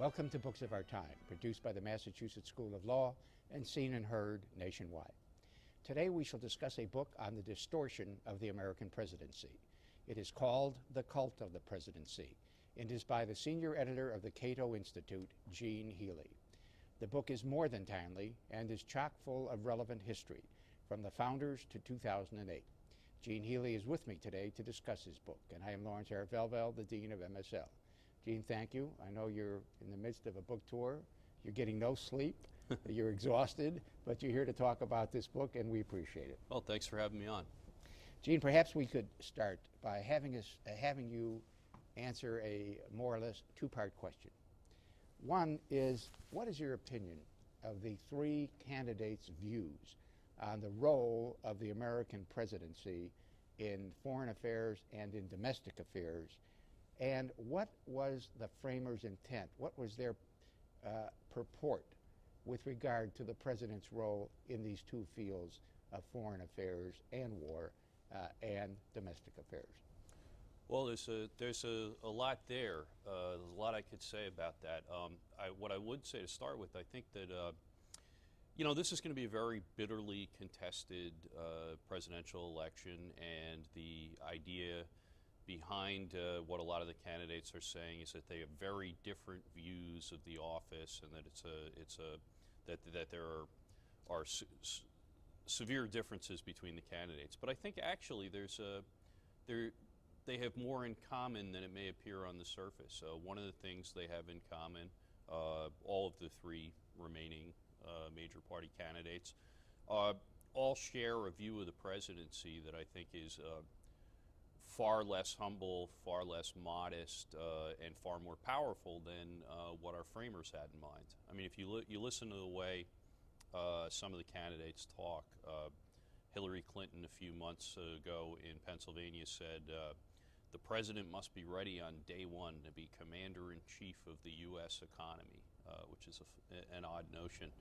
Welcome to Books of Our Time, produced by the Massachusetts School of Law and seen and heard nationwide. Today we shall discuss a book on the distortion of the American presidency. It is called The Cult of the Presidency and is by the senior editor of the Cato Institute, Gene Healy. The book is more than timely and is chock full of relevant history, from the founders to 2008. Gene Healy is with me today to discuss his book, and I am Lawrence Velvel, the Dean of MSL. Gene, thank you. I know you're in the midst of a book tour. You're getting no sleep. You're exhausted, but you're here to talk about this book, and we appreciate it. Well, thanks for having me on. Gene, perhaps we could start by having you answer a more or less two-part question. One is, what is your opinion of the three candidates' views on the role of the American presidency in foreign affairs and in domestic affairs? And what was the framers' intent? What was their purport with regard to the president's role in these two fields of foreign affairs and war and domestic affairs? Well, there's a lot there. There's a lot I could say about that. What I would say to start with, I think that this is going to be a very bitterly contested presidential election, and the idea behind what a lot of the candidates are saying is that they have very different views of the office, and that there are severe differences between the candidates. But I think actually they have more in common than it may appear on the surface. One of the things they have in common, all of the three remaining major party candidates, all share a view of the presidency that I think is far less humble, far less modest, and far more powerful than what our framers had in mind. I mean, if you listen to the way some of the candidates talk, Hillary Clinton a few months ago in Pennsylvania said, the president must be ready on day one to be commander-in-chief of the U.S. economy, which is an odd notion.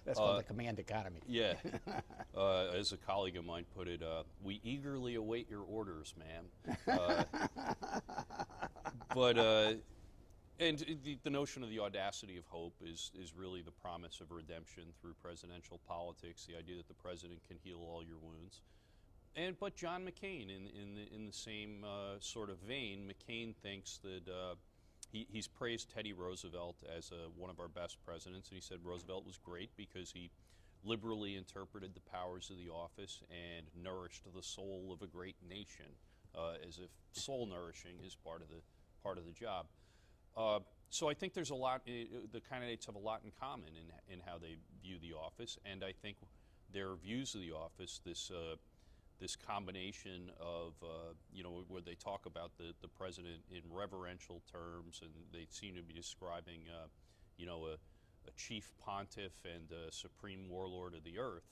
That's called the command economy. Yeah. As a colleague of mine put it, we eagerly await your orders, ma'am. And the notion of the audacity of hope is really the promise of redemption through presidential politics, the idea that the president can heal all your wounds. But John McCain, in the same sort of vein, McCain thinks that he's praised Teddy Roosevelt as one of our best presidents, and he said Roosevelt was great because he liberally interpreted the powers of the office and nourished the soul of a great nation, as if soul nourishing is part of the job. So I think there's a lot. The candidates have a lot in common in how they view the office, and I think their views of the office, this combination of, where they talk about the president in reverential terms, and they seem to be describing, a chief pontiff and a supreme warlord of the earth.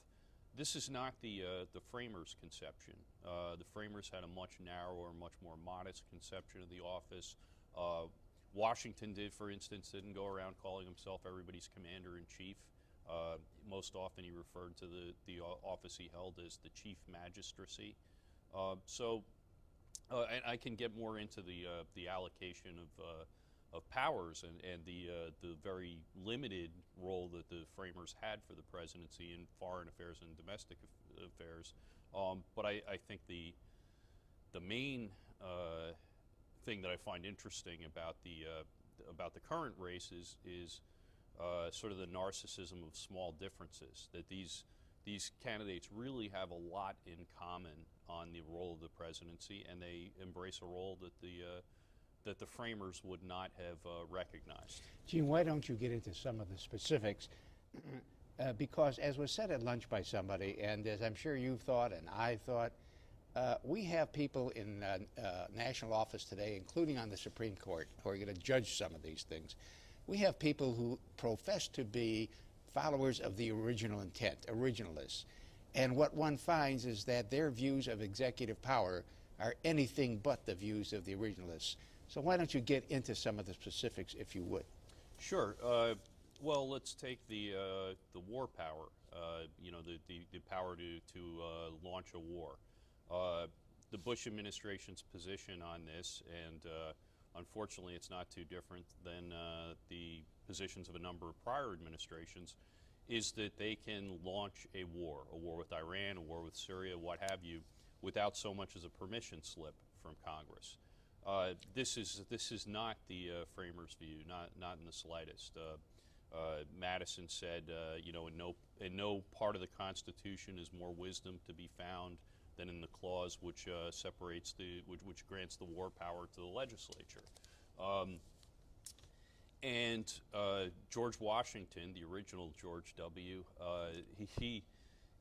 This is not the framers' conception. The framers had a much narrower, much more modest conception of the office. Washington for instance, didn't go around calling himself everybody's commander-in-chief. Most often he referred to the office he held as the chief magistracy. And I can get more into the allocation of powers and the very limited role that the framers had for the presidency in foreign affairs and domestic affairs. But I think the main thing that I find interesting about the current race is sort of the narcissism of small differences, that these candidates really have a lot in common on the role of the presidency, and they embrace a role that the framers would not have recognized. Gene, why don't you get into some of the specifics? Because as was said at lunch by somebody, and as I'm sure you've thought and I thought, we have people in national office today, including on the Supreme Court, who are going to judge some of these things. We have people who profess to be followers of the original intent, originalists. And what one finds is that their views of executive power are anything but the views of the originalists. So why don't you get into some of the specifics, if you would? Sure. Well, let's take the war power, the power to launch a war. The Bush administration's position on this, and unfortunately, it's not too different than the positions of a number of prior administrations, is that they can launch a war with Iran, a war with Syria, what have you, without so much as a permission slip from Congress. This is not the framers' view, not in the slightest. Madison said, in no part of the Constitution is more wisdom to be found than in the clause which separates which grants the war power to the legislature. George Washington, the original George W., he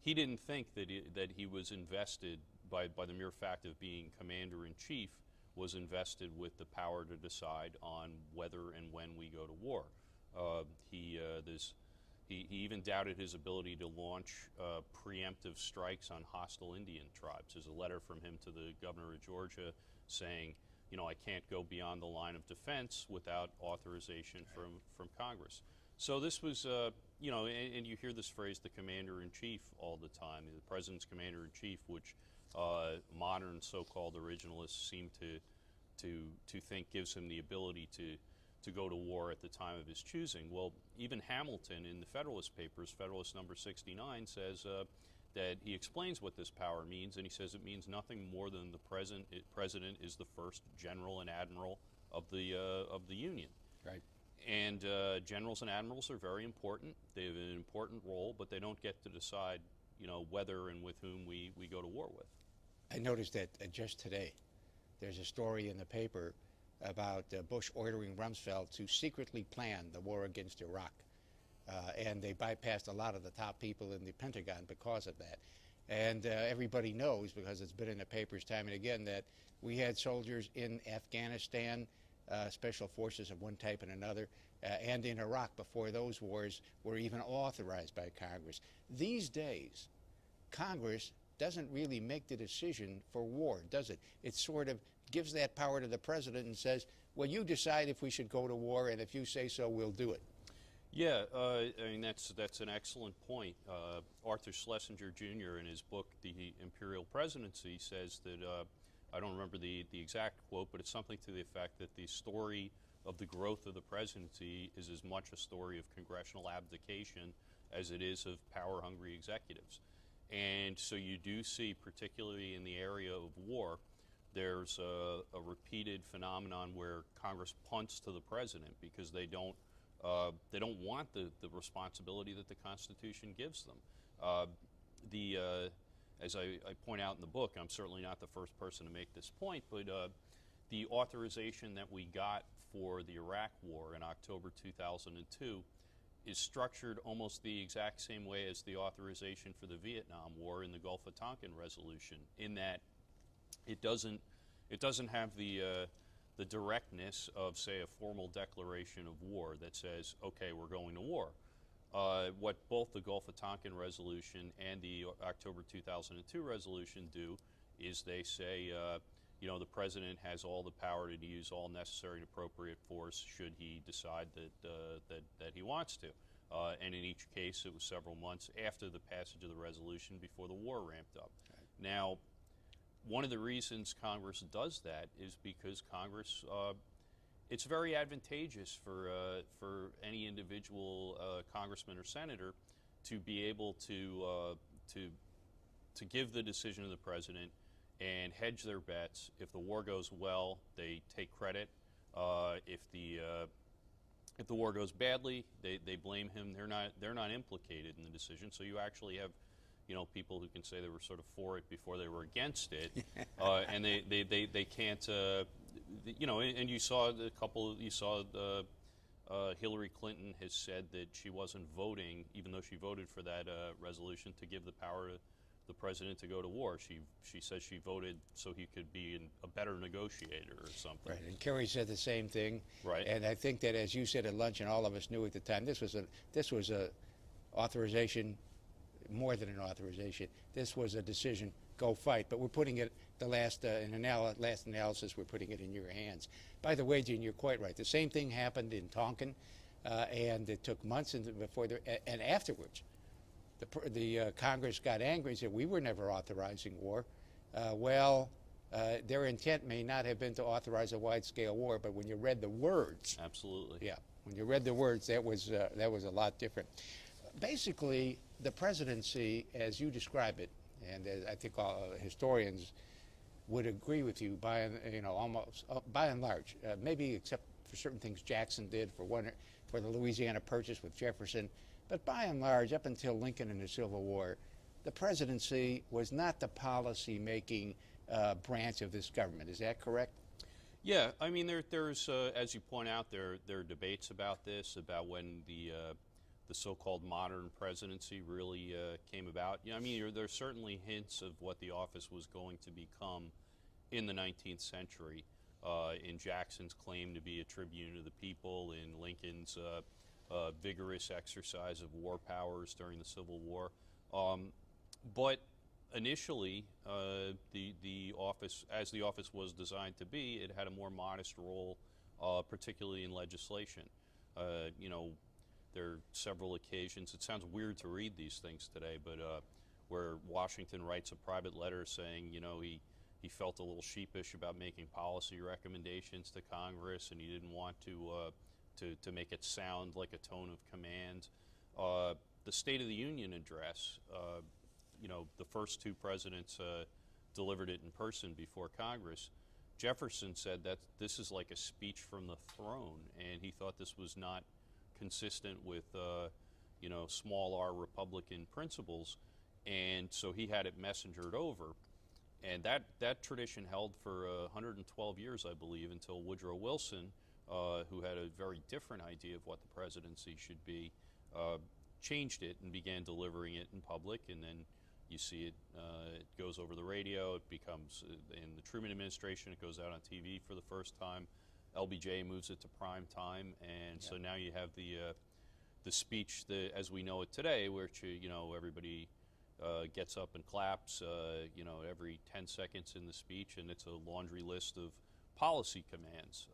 didn't think that he was invested by the mere fact of being commander-in-chief, was invested with the power to decide on whether and when we go to war. He even doubted his ability to launch preemptive strikes on hostile Indian tribes. There's a letter from him to the governor of Georgia saying, I can't go beyond the line of defense without authorization from Congress. So this was, and you hear this phrase, the commander-in-chief, all the time, the president's commander-in-chief, which modern so-called originalists seem to think gives him the ability to go to war at the time of his choosing. Well, even Hamilton in the Federalist Papers, Federalist number 69, says that he explains what this power means, and he says it means nothing more than the president is the first general and admiral of the Union. Right. And generals and admirals are very important. They have an important role, but they don't get to decide, whether and with whom we go to war with. I noticed that just today, there's a story in the paper about Bush ordering Rumsfeld to secretly plan the war against Iraq. And they bypassed a lot of the top people in the Pentagon because of that. And everybody knows, because it's been in the papers time and again, that we had soldiers in Afghanistan, special forces of one type and another, and in Iraq before those wars were even authorized by Congress. These days, Congress doesn't really make the decision for war, does it? It sort of gives that power to the president and says, well, you decide if we should go to war, and if you say so, we'll do it. Yeah, that's an excellent point. Arthur Schlesinger Jr. in his book, The Imperial Presidency, says that, I don't remember the exact quote, but it's something to the effect that the story of the growth of the presidency is as much a story of congressional abdication as it is of power-hungry executives. And so you do see, particularly in the area of war, there's a repeated phenomenon where Congress punts to the president because they don't want the responsibility that the Constitution gives them. As I point out in the book, I'm certainly not the first person to make this point, but the authorization that we got for the Iraq War in October 2002 is structured almost the exact same way as the authorization for the Vietnam War in the Gulf of Tonkin resolution, in that it doesn't have the directness of, say, a formal declaration of war that says, okay, we're going to war. What both the Gulf of Tonkin resolution and the October 2002 resolution do is they say, the president has all the power to use all necessary and appropriate force should he decide that he wants to. And in each case, it was several months after the passage of the resolution before the war ramped up. Right. Now, one of the reasons Congress does that is because Congress, it's very advantageous for any individual congressman or senator to be able to give the decision to the president and hedge their bets. If the war goes well, they take credit. If the war goes badly, they blame him. They're not implicated in the decision. So you actually have, people who can say they were sort of for it before they were against it, and they can't. And you saw Hillary Clinton has said that she wasn't voting, even though she voted for that resolution, to give the power to the president to go to war. She says she voted so he could be a better negotiator or something. Right, and Kerry said the same thing. Right. And I think that, as you said at lunch, and all of us knew at the time, this was a authorization, more than an authorization. This was a decision, go fight. But we're putting it, last analysis, we're putting it in your hands. By the way, Gene, you're quite right. The same thing happened in Tonkin, and it took months and afterwards. The Congress got angry and said, we were never authorizing war. Well, Their intent may not have been to authorize a wide-scale war, but when you read the words, Absolutely. yeah, when you read the words, that was a lot different. Basically, the presidency, as you describe it, and as I think all historians would agree with you by and large, maybe except for certain things Jackson did for the Louisiana Purchase with Jefferson, but by and large, up until Lincoln and the Civil War, the presidency was not the policy-making branch of this government. Is that correct? Yeah, I mean, there's as you point out, there are debates about this, about when the so-called modern presidency really came about. I mean, there's certainly hints of what the office was going to become in the 19th century. In Jackson's claim to be a tribune of the people, in Lincoln's vigorous exercise of war powers during the Civil War. But initially, the office, as the office was designed to be, it had a more modest role, particularly in legislation. There are several occasions, it sounds weird to read these things today, but where Washington writes a private letter saying, he felt a little sheepish about making policy recommendations to Congress, and he didn't want to make it sound like a tone of command. The State of the Union address, the first two presidents delivered it in person before Congress. Jefferson said that this is like a speech from the throne, and he thought this was not consistent with, small R Republican principles, and so he had it messengered over. And that tradition held for 112 years, I believe, until Woodrow Wilson, who had a very different idea of what the presidency should be, changed it and began delivering it in public. And then you see it goes over the radio. It becomes, in the Truman administration, it goes out on TV for the first time. LBJ moves it to prime time, and so now you have the speech as we know it today, which everybody gets up and claps, every 10 seconds in the speech, and it's a laundry list of policy commands.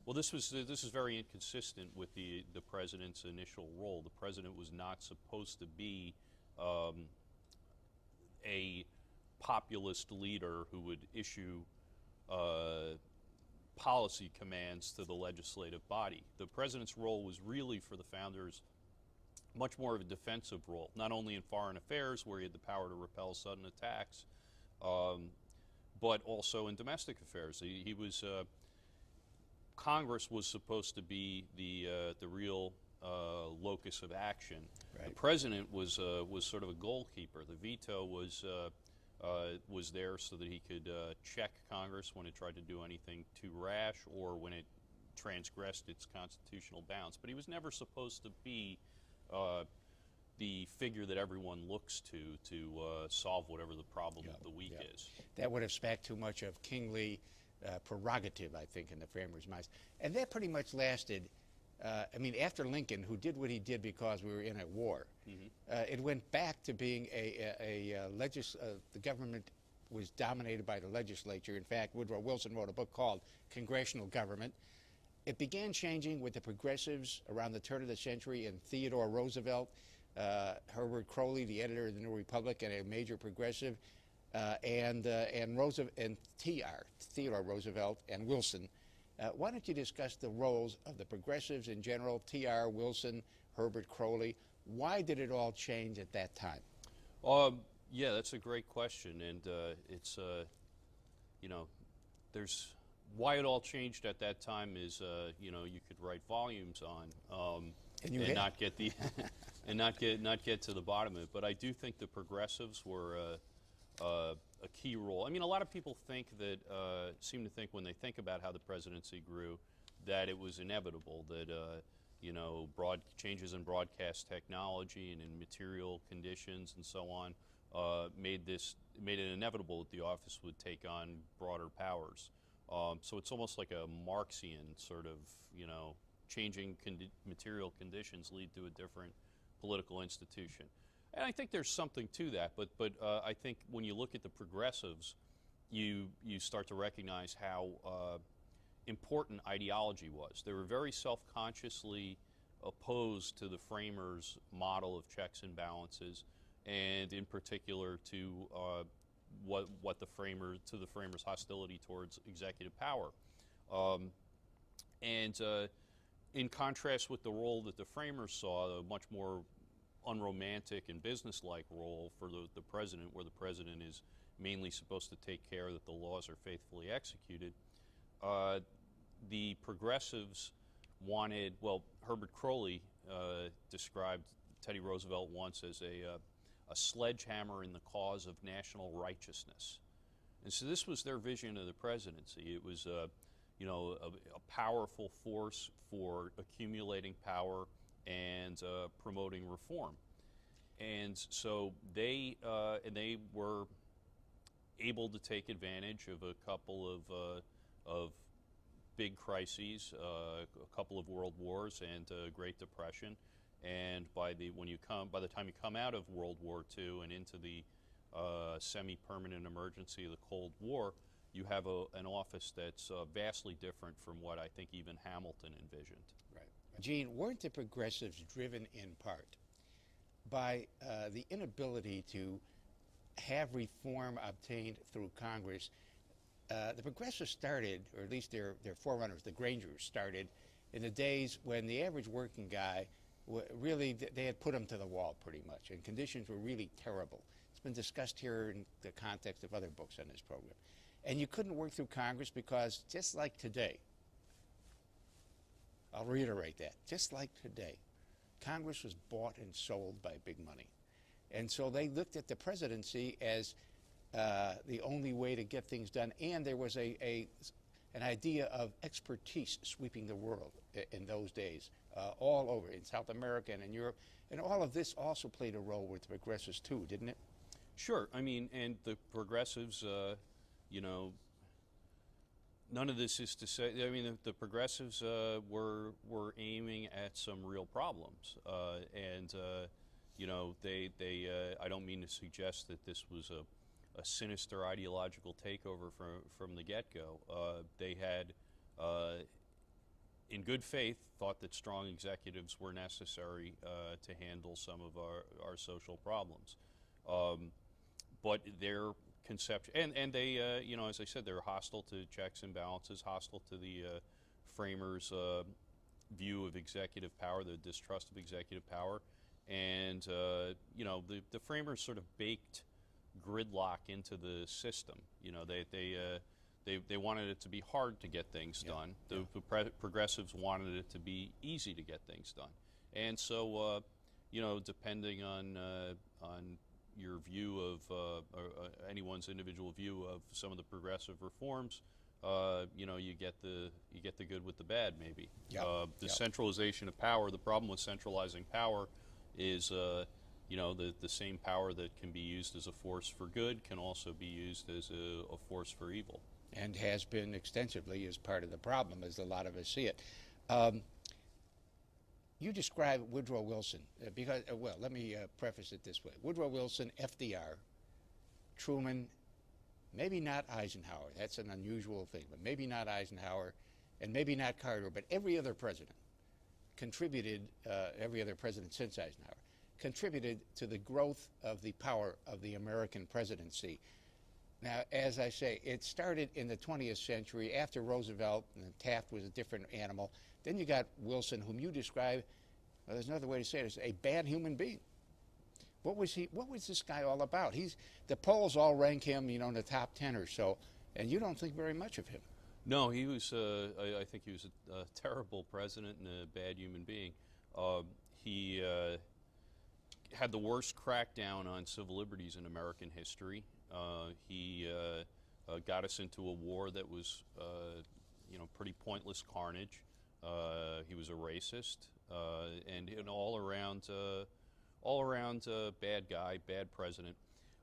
Well, this is very inconsistent with the president's initial role. The president was not supposed to be a populist leader who would issue policy commands to the legislative body. The president's role was really, for the founders, much more of a defensive role, not only in foreign affairs, where he had the power to repel sudden attacks, but also in domestic affairs. He was Congress was supposed to be the real locus of action. Right. The president was sort of a goalkeeper. The veto was there so that he could check Congress when it tried to do anything too rash or when it transgressed its constitutional bounds. But he was never supposed to be the figure that everyone looks to solve whatever the problem of the week is. That would have smacked too much of kingly prerogative, I think, in the framers' minds. And that pretty much lasted, after Lincoln, who did what he did because we were in a war, it went back to being the government was dominated by the legislature. In fact, Woodrow Wilson wrote a book called Congressional Government. It began changing with the progressives around the turn of the century and Theodore Roosevelt, Herbert Crowley, the editor of the New Republic, and a major progressive, and Theodore Roosevelt and Wilson. Why don't you discuss the roles of the progressives in general, T.R. Wilson, Herbert Crowley? Why did it all change at that time? Yeah, that's a great question, and it's there's why it all changed at that time is you could write volumes on and not get the and not get to the bottom of it. But I do think the progressives were a key role. I mean, a lot of people seem to think when they think about how the presidency grew that it was inevitable, that broad changes in broadcast technology and in material conditions and so on made it inevitable that the office would take on broader powers. So it's almost like a Marxian sort of, changing material conditions lead to a different political institution. And I think there's something to that, but I think when you look at the progressives, you start to recognize how important ideology was. They were very self-consciously opposed to the framers' model of checks and balances, and in particular to what the framers hostility towards executive power, um, and in contrast with the role that the framers saw, a much more unromantic and businesslike role for the president, where the president is mainly supposed to take care that the laws are faithfully executed. The progressives wanted, well, Herbert Crowley described Teddy Roosevelt once as a sledgehammer in the cause of national righteousness. And so this was their vision of the presidency. It was a powerful force for accumulating power and promoting reform. And so they were able to take advantage of a couple of big crises, a couple of world wars and Great Depression. And by the time you come out of World War II and into the semi-permanent emergency of the Cold War, you have an office that's vastly different from what I think even Hamilton envisioned. Right. Gene, weren't the progressives driven in part by the inability to have reform obtained through Congress? The progressives started, or at least their forerunners, the Grangers, started in the days when the average working guy, really, they had put him to the wall pretty much, and conditions were really terrible. It's been discussed here in the context of other books on this program. And you couldn't work through Congress because, just like today, I'll reiterate that, just like today, Congress was bought and sold by big money. And so they looked at the presidency as the only way to get things done, and there was an idea of expertise sweeping the world in those days, all over, in South America and in Europe. And all of this also played a role with the progressives too, didn't it? Sure. I mean, and the progressives, none of this is to say, I mean, the progressives were aiming at some real problems. I don't mean to suggest that this was a sinister ideological takeover from the get-go. They had, in good faith, thought that strong executives were necessary to handle some of our social problems. But their conception, and they, as I said, they're hostile to checks and balances, hostile to the framers' view of executive power, the distrust of executive power, and the framers sort of baked gridlock into the system. They wanted it to be hard to get things done. The progressives wanted it to be easy to get things done, and so depending on your view of anyone's individual view of some of the progressive reforms, you get the good with the bad, maybe. The centralization of power. The problem with centralizing power is the same power that can be used as a force for good can also be used as a force for evil. And has been extensively as part of the problem, as a lot of us see it. You describe Woodrow Wilson because, let me preface it this way. Woodrow Wilson, FDR, Truman, maybe not Eisenhower. That's an unusual thing, but maybe not Eisenhower, and maybe not Carter, but every other president contributed, every other president since Eisenhower, contributed to the growth of the power of the American presidency. Now, as I say, it started in the 20th century after Roosevelt, and Taft was a different animal. Then you got Wilson, whom you describe, well, there's another way to say it, as a bad human being. What was this guy all about? The polls all rank him, in the top 10 or so, and you don't think very much of him. No, he was, I think he was a terrible president and a bad human being. He had the worst crackdown on civil liberties in American history. He got us into a war that was, pretty pointless carnage. He was a racist and an all-around bad guy, bad president.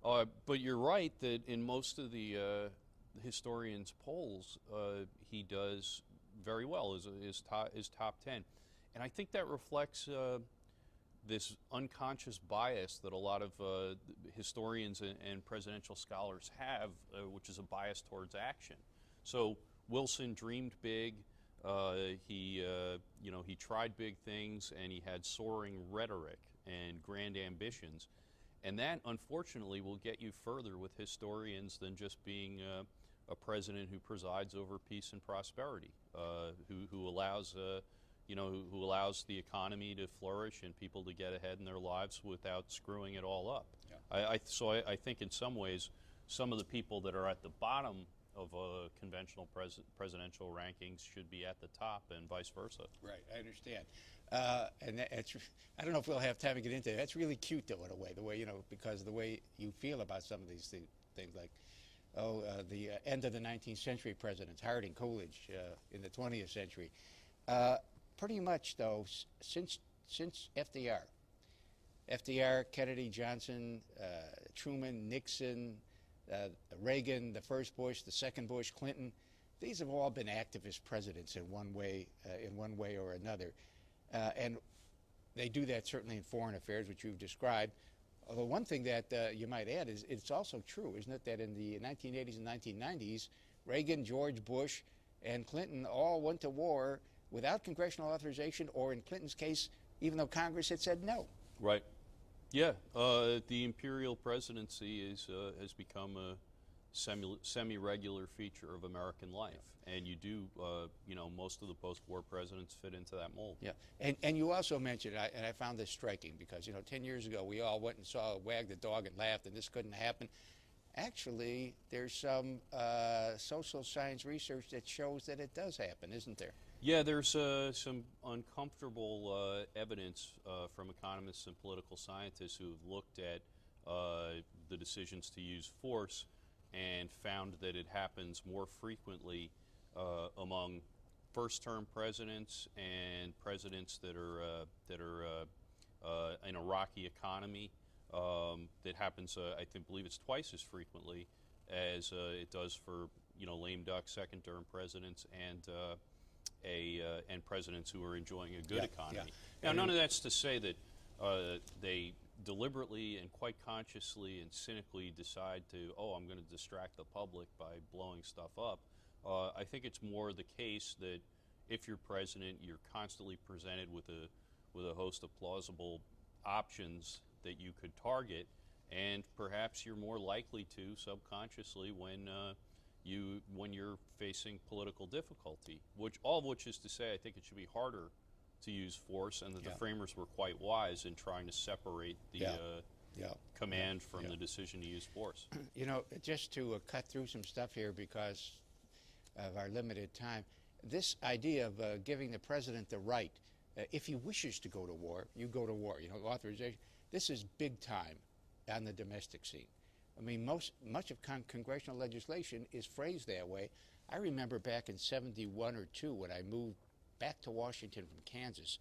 But you're right that in most of the historians' polls, he does very well. Is top 10, and I think that reflects this unconscious bias that a lot of historians and presidential scholars have, which is a bias towards action. So Wilson dreamed big. He tried big things, and he had soaring rhetoric and grand ambitions. And that, unfortunately, will get you further with historians than just being a president who presides over peace and prosperity, who allows, who allows the economy to flourish and people to get ahead in their lives without screwing it all up. Yeah. I think in some ways, some of the people that are at the bottom of conventional presidential rankings should be at the top, and vice versa. Right, I understand. And I don't know if we'll have time to get into it. That's really cute, though, in a way, because of the way you feel about some of these things, like, the end of the 19th century presidents, Harding, Coolidge, in the 20th century. Pretty much, though, since FDR, Kennedy, Johnson, Truman, Nixon, Reagan, the first Bush, the second Bush, Clinton, these have all been activist presidents in one way or another. And they do that certainly in foreign affairs, which you've described. Although one thing that you might add is it's also true, isn't it, that in the 1980s and 1990s, Reagan, George Bush, and Clinton all went to war without congressional authorization, or in Clinton's case, even though Congress had said no. Right. Yeah. The imperial presidency has become a semi-regular feature of American life. And you do, most of the post-war presidents fit into that mold. Yeah, and you also mentioned, and I found this striking, because 10 years ago we all went and saw Wag the Dog and laughed, and this couldn't happen. Actually, there's some social science research that shows that it does happen, isn't there? Yeah, there's some uncomfortable evidence from economists and political scientists who have looked at the decisions to use force and found that it happens more frequently among first-term presidents and presidents that are in a rocky economy. That happens, I believe it's twice as frequently as it does for lame duck second-term presidents and presidents who are enjoying a good economy. Now, none of that's to say that they deliberately and quite consciously and cynically decide to, I'm going to distract the public by blowing stuff up. I think it's more the case that if you're president, you're constantly presented with a host of plausible options that you could target, and perhaps you're more likely to subconsciously when you're facing political difficulty. All of which is to say, I think it should be harder to use force, and that the framers were quite wise in trying to separate the command from the decision to use force. Just to cut through some stuff here because of our limited time, this idea of giving the president the right, if he wishes to go to war, you go to war, authorization, this is big time on the domestic scene. I mean, much of congressional legislation is phrased that way. I remember back in 71 or 2 when I moved back to Washington from Kansas,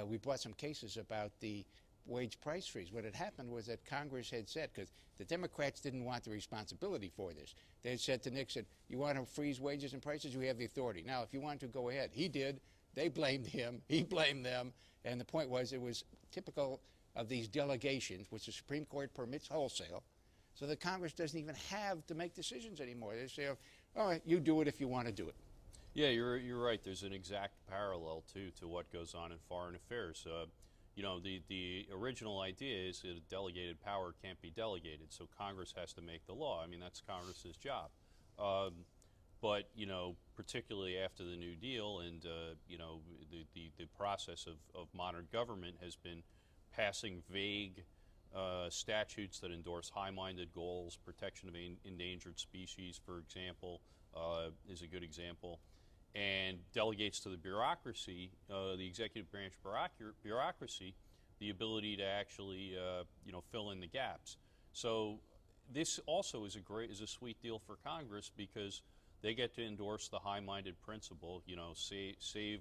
we brought some cases about the wage price freeze. What had happened was that Congress had said, because the Democrats didn't want the responsibility for this, they had said to Nixon, you want to freeze wages and prices, you have the authority. Now, if you want to go ahead. He did. They blamed him. He blamed them. And the point was, it was typical of these delegations, which the Supreme Court permits wholesale, so that Congress doesn't even have to make decisions anymore. They say, all right, you do it if you want to do it. Yeah, you're right. There's an exact parallel, too, to what goes on in foreign affairs. The original idea is that a delegated power can't be delegated, so Congress has to make the law. I mean, that's Congress's job. But, particularly after the New Deal and, the process of modern government has been passing vague statutes that endorse high-minded goals. Protection of endangered species, for example, is a good example, and delegates to the bureaucracy, the executive branch bureaucracy, the ability to actually fill in the gaps. So this also is a sweet deal for Congress, because they get to endorse the high-minded principle, save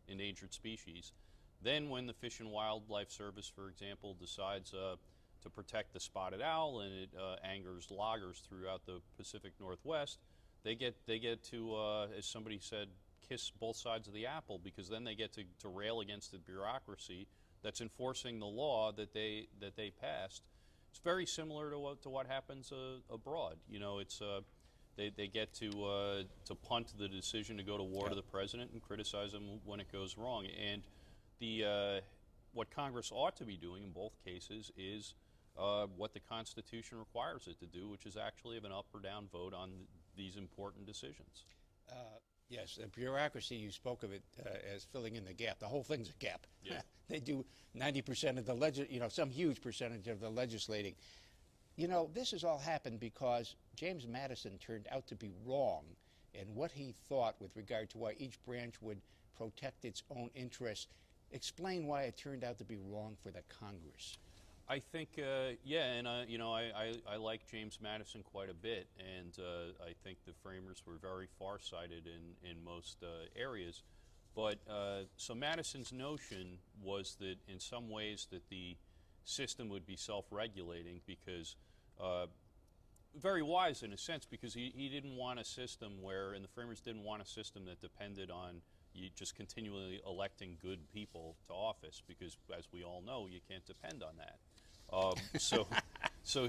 endangered species. Then when the Fish and Wildlife Service, for example, decides to protect the spotted owl, and it angers loggers throughout the Pacific Northwest, they get to, as somebody said, kiss both sides of the apple, because then they get to rail against the bureaucracy that's enforcing the law that they passed. It's very similar to what happens abroad. They get to punt the decision to go to war to the president and criticize him when it goes wrong. And what Congress ought to be doing in both cases is what the Constitution requires it to do, which is actually have an up or down vote on these important decisions. Yes, the bureaucracy, you spoke of it as filling in the gap. The whole thing's a gap. Yeah. They do 90% of the some huge percentage of the legislating. This has all happened because James Madison turned out to be wrong in what he thought with regard to why each branch would protect its own interests. Explain why it turned out to be wrong for the Congress. I think, I like James Madison quite a bit, and I think the framers were very far-sighted in most areas. But so Madison's notion was that in some ways that the system would be self-regulating because, very wise in a sense, because he didn't want a system where, and the framers didn't want a system that depended on you just continually electing good people to office, because as we all know, you can't depend on that. So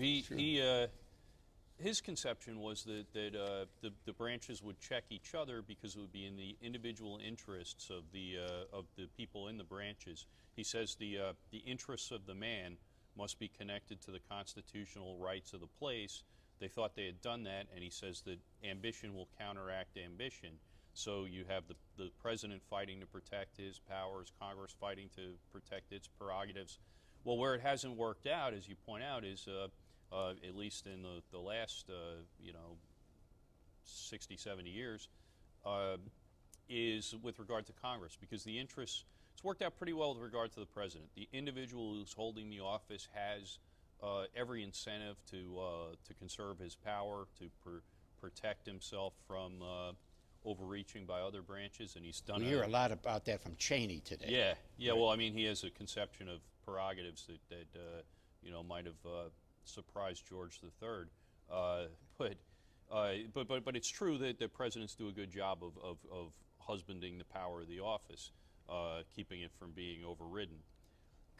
his conception was that the branches would check each other because it would be in the individual interests of the people in the branches. He says the interests of the man must be connected to the constitutional rights of the place. They thought they had done that, and he says that ambition will counteract ambition. So you have the president fighting to protect his powers, Congress fighting to protect its prerogatives. Well, where it hasn't worked out, as you point out, is at least in the last 60, 70 years, is with regard to Congress, because the interests, it's worked out pretty well with regard to the president. The individual who's holding the office has every incentive to conserve his power, to protect himself from overreaching by other branches, and he's done. We hear a lot about that from Cheney today. Yeah. Right. Well, I mean, he has a conception of prerogatives that might have surprised George III, but it's true that presidents do a good job of husbanding the power of the office, keeping it from being overridden.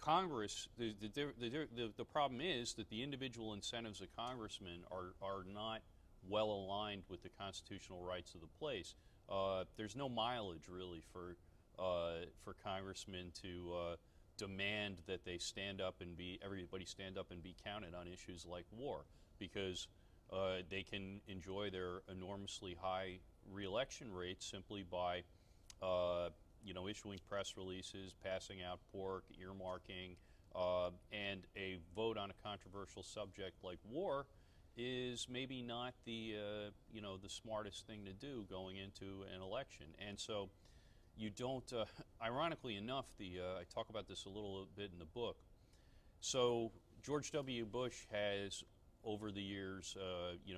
Congress, the problem is that the individual incentives of congressmen are not well aligned with the constitutional rights of the place. There's no mileage really for congressmen to demand that they everybody stand up and be counted on issues like war, because they can enjoy their enormously high re-election rates simply by issuing press releases, passing out pork, earmarking, and a vote on a controversial subject like war is maybe not the smartest thing to do going into an election. And so you don't, ironically enough, I talk about this a little bit in the book. So George W. Bush has, over the years,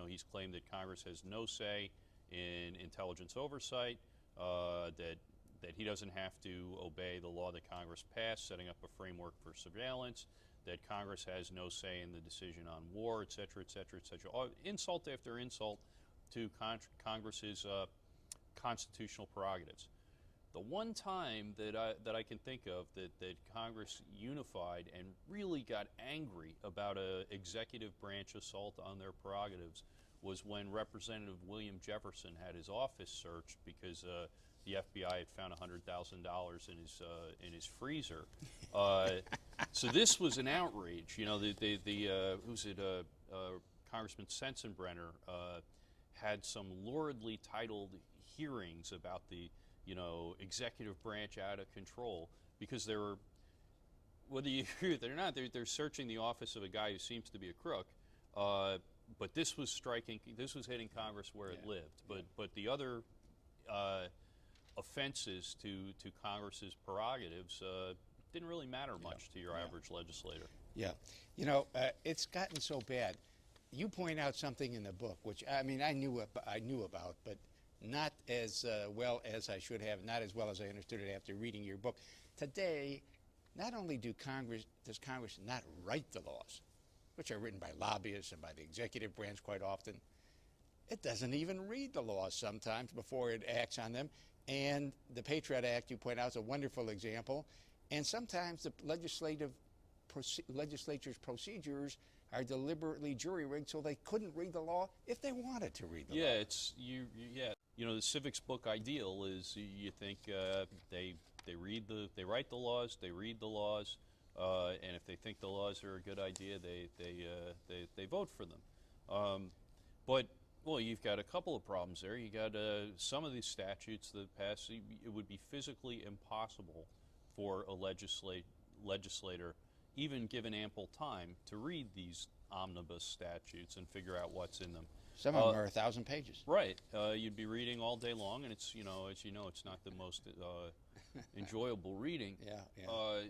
he's claimed that Congress has no say in intelligence oversight, that he doesn't have to obey the law that Congress passed, setting up a framework for surveillance, that Congress has no say in the decision on war, et cetera, et cetera, et cetera. Insult after insult to Congress's constitutional prerogatives. The one time that I can think of that Congress unified and really got angry about an executive branch assault on their prerogatives was when Representative William Jefferson had his office searched because the FBI had found $100,000 in his freezer. So this was an outrage. Congressman Sensenbrenner had some luridly titled hearings about the executive branch out of control, because they were, whether you agree with it or not, they're searching the office of a guy who seems to be a crook. But this was hitting Congress where it lived. But the other offenses to Congress's prerogatives didn't really matter much to your average legislator. Yeah. It's gotten so bad. You point out something in the book, which I knew about, but not as well as I should have, not as well as I understood it after reading your book. Today, not only does Congress not write the laws, which are written by lobbyists and by the executive branch quite often, it doesn't even read the laws sometimes before it acts on them. And the Patriot Act, you point out, is a wonderful example. And sometimes the legislature's procedures are deliberately jury-rigged so they couldn't read the law if they wanted to read the law. The civics book ideal is you think they write the laws, they read the laws, and if they think the laws are a good idea, they vote for them. But well, you've got a couple of problems there. You got some of these statutes that pass. It would be physically impossible for a legislator, even given ample time, to read these omnibus statutes and figure out what's in them. Some of them are 1,000 pages. Right. You'd be reading all day long, and it's, as you know, it's not the most enjoyable reading. Yeah.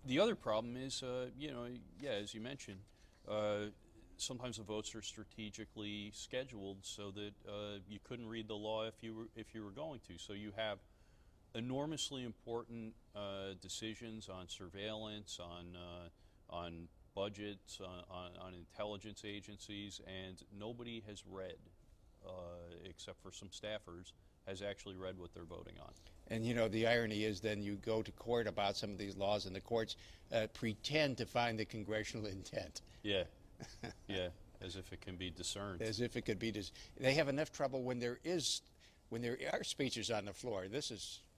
The other problem is, as you mentioned, sometimes the votes are strategically scheduled so that you couldn't read the law if you were going to. So you have enormously important decisions on surveillance, on budgets, on intelligence agencies, and nobody has read, except for some staffers, has actually read what they're voting on. And the irony is then you go to court about some of these laws, and the courts pretend to find the congressional intent. Yeah, yeah, as if it can be discerned. As if it could be they have enough trouble when there are speeches on the floor.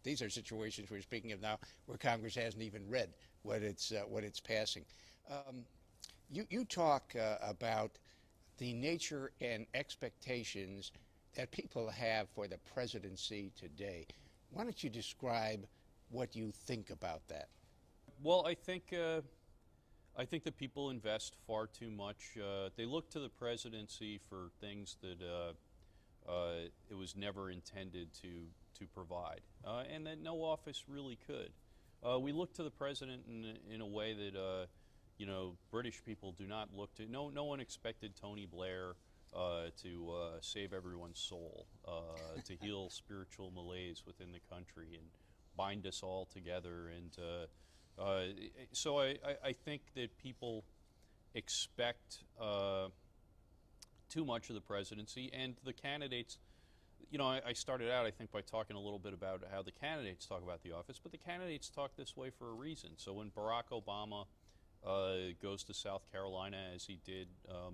These are situations we're speaking of now where Congress hasn't even read what it's passing. You talk about the nature and expectations that people have for the presidency today. Why don't you describe what you think about that? Well, I think that people invest far too much. They look to the presidency for things that it was never intended to provide, and that no office really could. We look to the president in a way that British people do not look to. No one expected Tony Blair to save everyone's soul, to heal spiritual malaise within the country and bind us all together. And so I think that people expect too much of the presidency, and the candidates. I started out, I think, by talking a little bit about how the candidates talk about the office, but the candidates talk this way for a reason. So when Barack Obama goes to South Carolina, as he did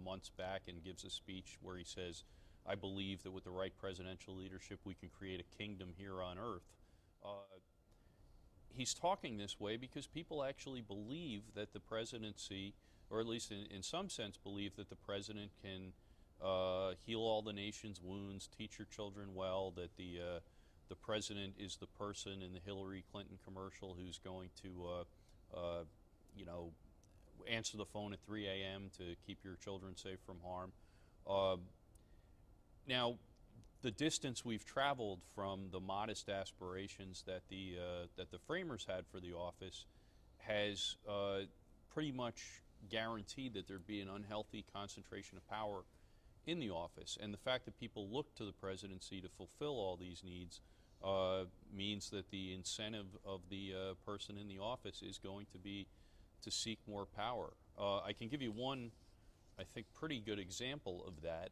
months back, and gives a speech where he says, I believe that with the right presidential leadership we can create a kingdom here on earth. He's talking this way because people actually believe that the presidency, or at least in some sense believe that the president can heal all the nation's wounds, teach your children well, that the president is the person in the Hillary Clinton commercial who's going to answer the phone at 3 a.m. to keep your children safe from harm. Now, the distance we've traveled from the modest aspirations that the framers had for the office has pretty much guaranteed that there'd be an unhealthy concentration of power in the office. And the fact that people look to the presidency to fulfill all these needs means that the incentive of the person in the office is going to be to seek more power. I can give you one, I think, pretty good example of that,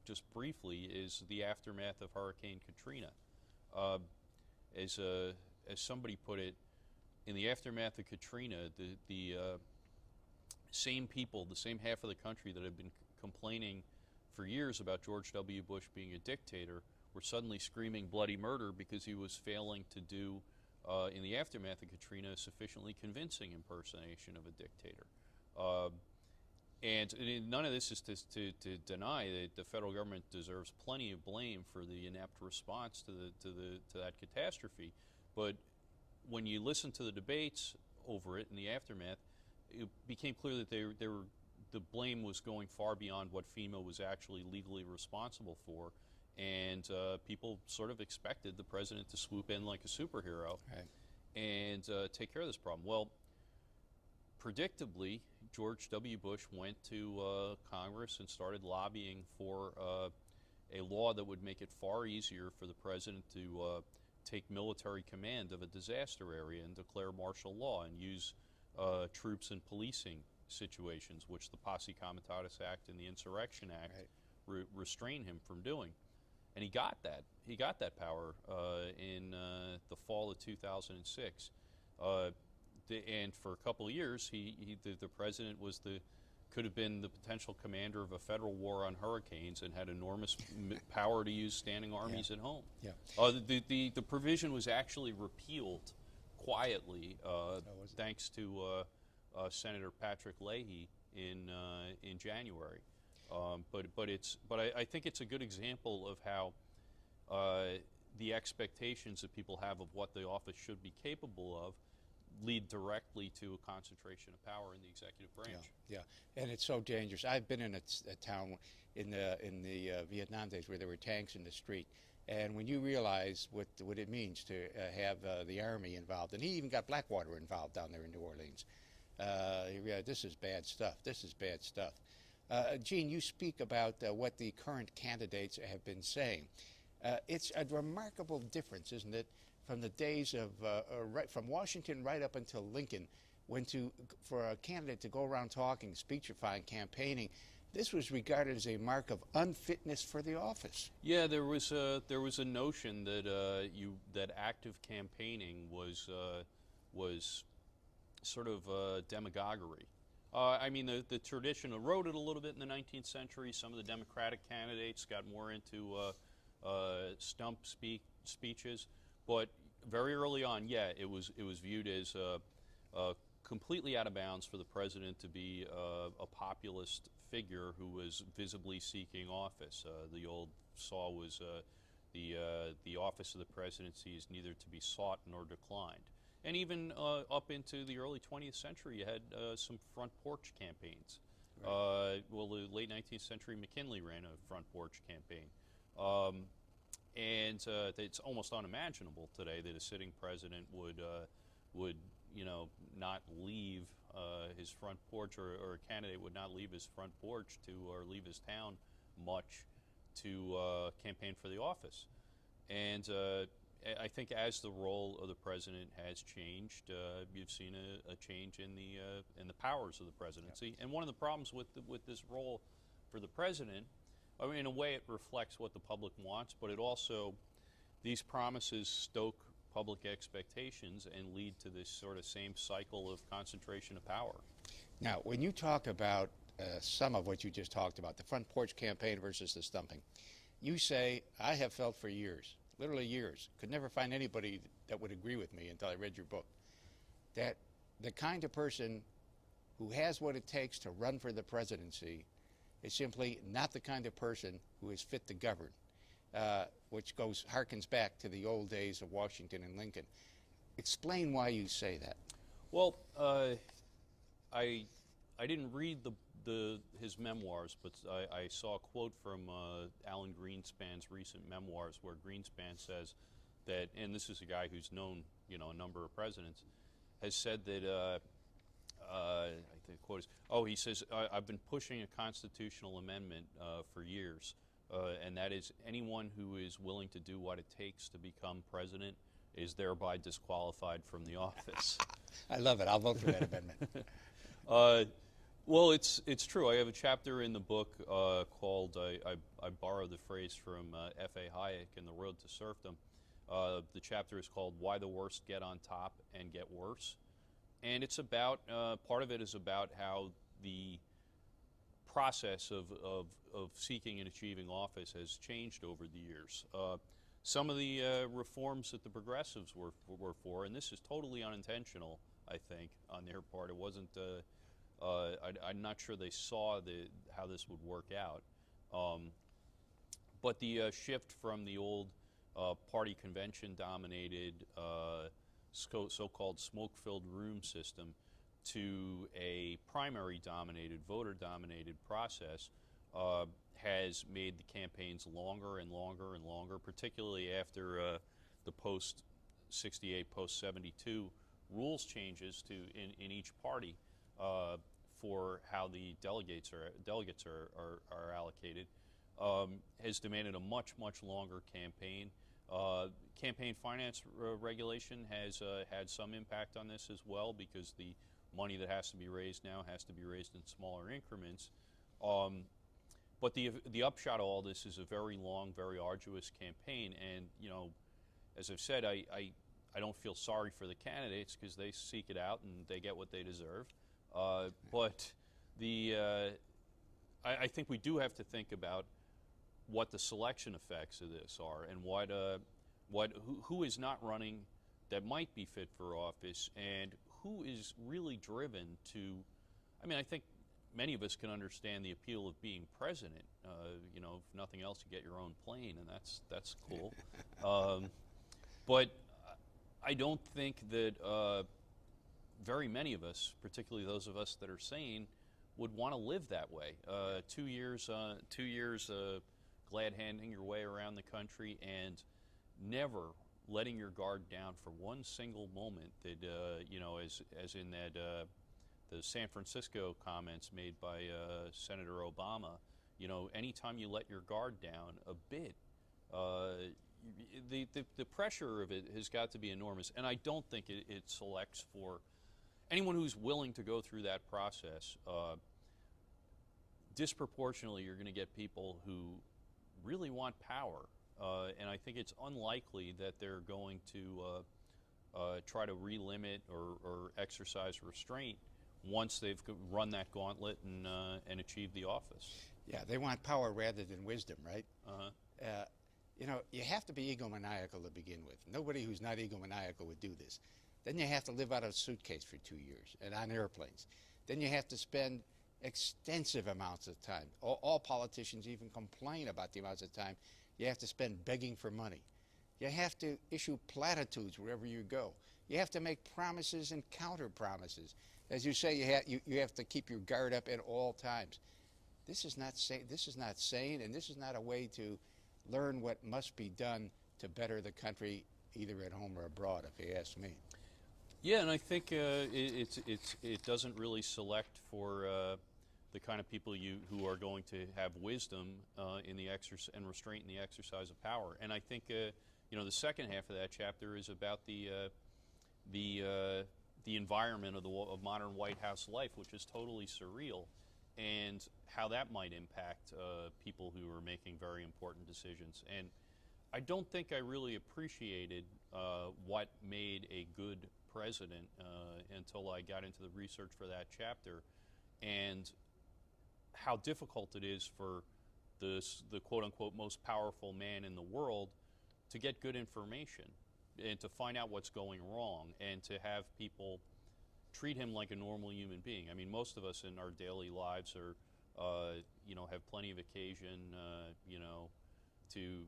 just briefly, is the aftermath of Hurricane Katrina. As somebody put it, in the aftermath of Katrina, the same people, the same half of the country that have been complaining for years about George W. Bush being a dictator were suddenly screaming bloody murder because he was failing to do, in the aftermath of Katrina, a sufficiently convincing impersonation of a dictator. And none of this is to deny that the federal government deserves plenty of blame for the inept response to that catastrophe. But when you listen to the debates over it in the aftermath, it became clear that the blame was going far beyond what FEMA was actually legally responsible for, and people sort of expected the president to swoop in like a superhero, right, and take care of this problem. Well, predictably, George W. Bush went to Congress and started lobbying for a law that would make it far easier for the president to take military command of a disaster area and declare martial law and use troops in policing situations, which the Posse Comitatus Act and the Insurrection Act restrain him from doing. And he got that. He got that power in the fall of 2006. And for a couple of years, the president could have been the potential commander of a federal war on hurricanes and had enormous power to use standing armies at home. Yeah. The provision was actually repealed quietly, was it? thanks to Senator Patrick Leahy in January. But I think it's a good example of how the expectations that people have of what the office should be capable of lead directly to a concentration of power in the executive branch. Yeah, and it's so dangerous. I've been in a town in the Vietnam days where there were tanks in the street, and when you realize what it means to have the Army involved, and he even got Blackwater involved down there in New Orleans, yeah, this is bad stuff. This is bad stuff. Gene, you speak about what the current candidates have been saying. It's a remarkable difference, isn't it, from the days of from Washington right up until Lincoln, when for a candidate to go around talking, speechifying, campaigning, this was regarded as a mark of unfitness for the office. Yeah, there was a notion that that active campaigning was sort of demagoguery. I mean, the tradition eroded a little bit in the 19th century. Some of the Democratic candidates got more into stump speeches, but very early on, yeah, it was viewed as completely out of bounds for the president to be a populist figure who was visibly seeking office. The old saw was the office of the presidency is neither to be sought nor declined. And even up into the early 20th century, you had some front porch campaigns. Right. Well, the late 19th century, McKinley ran a front porch campaign. And it's almost unimaginable today that a sitting president would not leave his front porch, or a candidate would not leave his front porch or leave his town much to campaign for the office. And I think as the role of the president has changed, you've seen a change in the powers of the presidency. Yep. And one of the problems with this role for the president, I mean, in a way it reflects what the public wants, but it also, these promises stoke public expectations and lead to this sort of same cycle of concentration of power. Now, when you talk about some of what you just talked about, the front porch campaign versus the stumping, you say, I have felt for years, literally years, could never find anybody that would agree with me until I read your book, that the kind of person who has what it takes to run for the presidency is simply not the kind of person who is fit to govern, which harkens back to the old days of Washington and Lincoln. Explain why you say that. Well, I didn't read his memoirs, but I saw a quote from Alan Greenspan's recent memoirs, where Greenspan says that, and this is a guy who's known a number of presidents, has said that I think the quote is, he says, I've been pushing a constitutional amendment for years, and that is, anyone who is willing to do what it takes to become president is thereby disqualified from the office. I love it. I'll vote for that amendment. Well, it's true. I have a chapter in the book called, I borrowed the phrase from F.A. Hayek in The Road to Serfdom. The chapter is called Why the Worst Get on Top and Get Worse. And it's about, part of it is about how the process of seeking and achieving office has changed over the years. Some of the reforms that the progressives were for, and this is totally unintentional, I think, on their part. It wasn't, I'm not sure they saw how this would work out. But the shift from the old party convention-dominated so-called smoke-filled room system to a primary-dominated, voter-dominated process has made the campaigns longer and longer and longer, particularly after the post-68, post-72 rules changes in each party for how the delegates are allocated, has demanded a much longer campaign. Campaign finance regulation has had some impact on this as well, because the money that has to be raised now has to be raised in smaller increments. But the upshot of all this is a very long, very arduous campaign, and as I've said, I don't feel sorry for the candidates, because they seek it out and they get what they deserve. But I think we do have to think about what the selection effects of this are, and who is not running that might be fit for office, and who is really driven to, I mean, I think many of us can understand the appeal of being president. You know, if nothing else, you get your own plane, and that's cool. But I don't think that very many of us, particularly those of us that are sane, would want to live that way. 2 years, glad handing your way around the country and never letting your guard down for one single moment. That you know, as in that the San Francisco comments made by Senator Obama. You know, anytime you let your guard down a bit, the pressure of it has got to be enormous. And I don't think it selects for anyone who's willing to go through that process. Disproportionately, you're going to get people who really want power. And I think it's unlikely that they're going to try to relimit or exercise restraint once they've run that gauntlet and achieved the office. Yeah, they want power rather than wisdom, right? Uh-huh. You know, you have to be egomaniacal to begin with. Nobody who's not egomaniacal would do this. Then you have to live out of a suitcase for 2 years and on airplanes. Then you have to spend extensive amounts of time. All politicians even complain about the amounts of time you have to spend begging for money. You have to issue platitudes wherever you go. You have to make promises and counter promises. As you say, you have to keep your guard up at all times. This is not sane. This is not sane, and this is not a way to learn what must be done to better the country, either at home or abroad, if you ask me. Yeah, and I think it doesn't really select for the kind of people who are going to have wisdom in the and restraint in the exercise of power. And I think you know, the second half of that chapter is about the environment of modern White House life, which is totally surreal, and how that might impact people who are making very important decisions. And I don't think I really appreciated what made a good president until I got into the research for that chapter, and how difficult it is for the quote-unquote most powerful man in the world to get good information and to find out what's going wrong and to have people treat him like a normal human being. I mean, most of us in our daily lives are, you know, have plenty of occasion, you know, to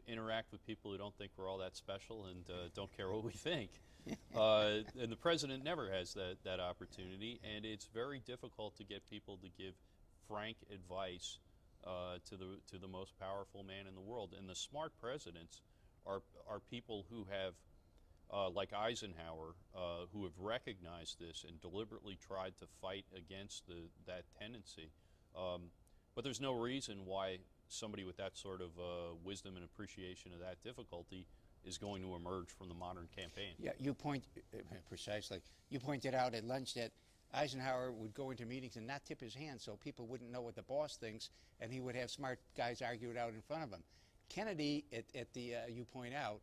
interact with people who don't think we're all that special and don't care what we think. And the president never has that opportunity, and it's very difficult to get people to give frank advice to the most powerful man in the world. And the smart presidents are people who have, like Eisenhower, who have recognized this and deliberately tried to fight against that tendency. But there's no reason why somebody with that sort of wisdom and appreciation of that difficulty is going to emerge from the modern campaign. Yeah, precisely. You pointed out at lunch that Eisenhower would go into meetings and not tip his hand so people wouldn't know what the boss thinks, and he would have smart guys argue it out in front of him. Kennedy, you point out,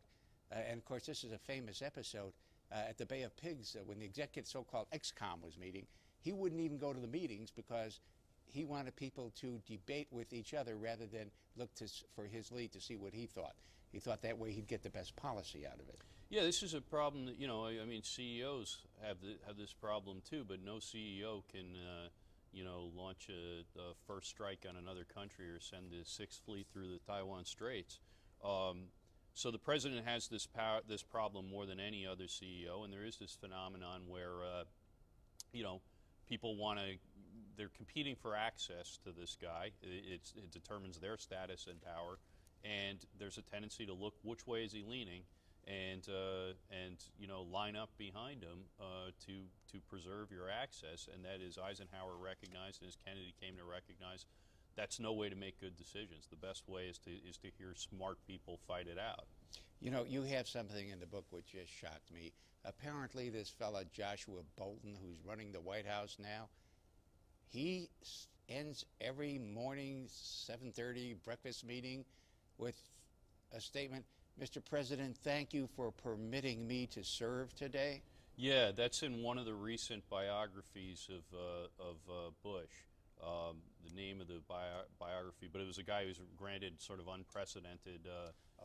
and of course this is a famous episode, at the Bay of Pigs, when the executive so-called ex-com was meeting, he wouldn't even go to the meetings because he wanted people to debate with each other rather than look for his lead to see what he thought. He thought that way he'd get the best policy out of it. Yeah, this is a problem that, you know, I mean, CEOs have this problem too, but no CEO can, you know, launch a first strike on another country or send the Sixth Fleet through the Taiwan Straits. So the president has this problem more than any other CEO, and there is this phenomenon where, you know, people they're competing for access to this guy. It determines their status and power, and there's a tendency to look which way is he leaning, and you know, line up behind him to preserve your access. And that is Eisenhower recognized, and as Kennedy came to recognize, that's no way to make good decisions. The best way is to hear smart people fight it out. You know, you have something in the book which just shocked me. Apparently this fella Joshua Bolten, who's running the White House now, he ends every morning 7:30 breakfast meeting with a statement, "Mr. President, thank you for permitting me to serve today." Yeah, that's in one of the recent biographies of Bush. The name of the biography, but it was a guy who's granted sort of unprecedented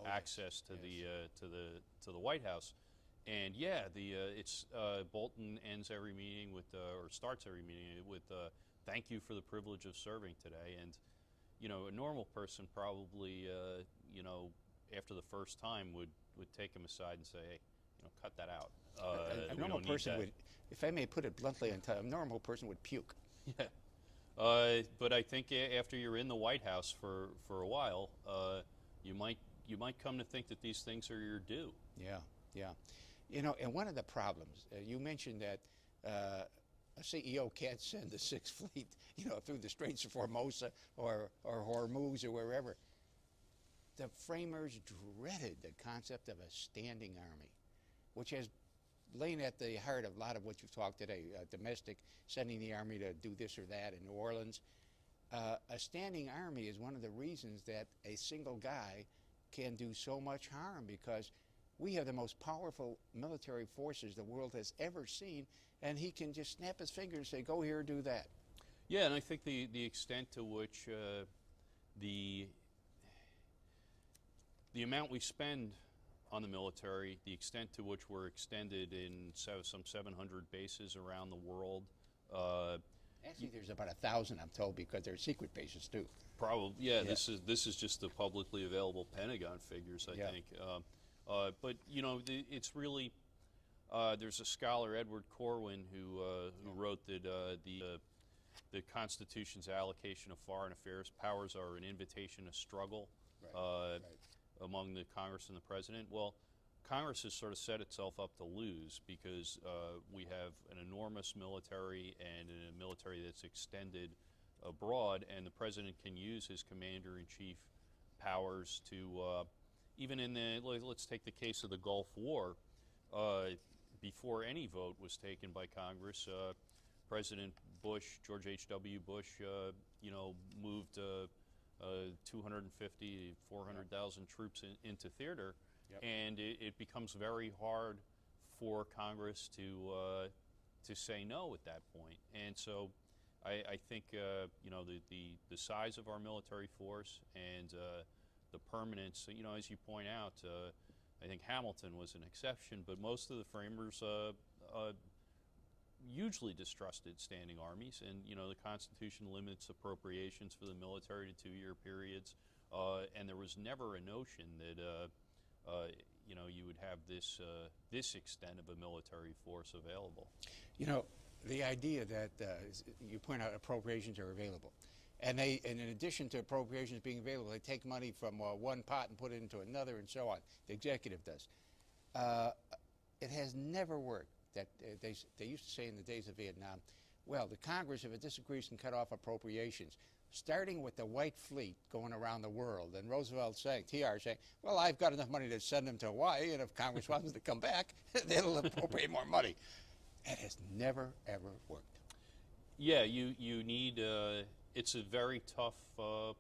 access to the White House, And yeah, it's Bolton ends every meeting with, or starts every meeting with, "Thank you for the privilege of serving today." And you know, a normal person probably, you know, after the first time would take him aside and say, "Hey, you know, cut that out." A normal person would, if I may put it bluntly, a normal person would puke. Yeah. But I think after you're in the White House for a while, you might come to think that these things are your due. Yeah, yeah. You know, and one of the problems, you mentioned that a CEO can't send the Sixth Fleet, you know, through the Straits of Formosa or Hormuz or wherever. The framers dreaded the concept of a standing army, which has lain at the heart of a lot of what you've talked today, domestic, sending the army to do this or that in New Orleans. A standing army is one of the reasons that a single guy can do so much harm, because we have the most powerful military forces the world has ever seen, and he can just snap his fingers and say, go here, do that. Yeah, and I think the extent to which the amount we spend on the military, the extent to which we're extended in some 700 bases around the world. Actually, there's about 1,000, I'm told, because they're secret bases too. Probably, yeah. This is just the publicly available Pentagon figures, I think. But you know, it's really there's a scholar, Edward Corwin, who wrote that the Constitution's allocation of foreign affairs powers are an invitation to struggle among the Congress and the President. Well, Congress has sort of set itself up to lose, because we have an enormous military and a military that's extended abroad, and the President can use his commander-in-chief powers to, even in the, let's take the case of the Gulf War, before any vote was taken by Congress, President Bush, George H.W. Bush, you know, moved 250, 400,000 troops into theater, and it becomes very hard for Congress to say no at that point. And so I think you know, the size of our military force and the permanence, you know, as you point out, I think Hamilton was an exception, but most of the framers hugely distrusted standing armies, and you know, the Constitution limits appropriations for the military to 2-year periods, and there was never a notion that you know, you would have this extent of a military force available. You know, the idea that you point out appropriations are available, and in addition to appropriations being available, they take money from one pot and put it into another, and so on. The executive does. It has never worked. That they used to say in the days of Vietnam, well, the Congress, if it disagrees, can cut off appropriations, starting with the White Fleet going around the world, and Roosevelt saying, TR saying, well, I've got enough money to send them to Hawaii, and if Congress wants to come back, they'll appropriate more money. It has never, ever worked. Yeah, you need, it's a very tough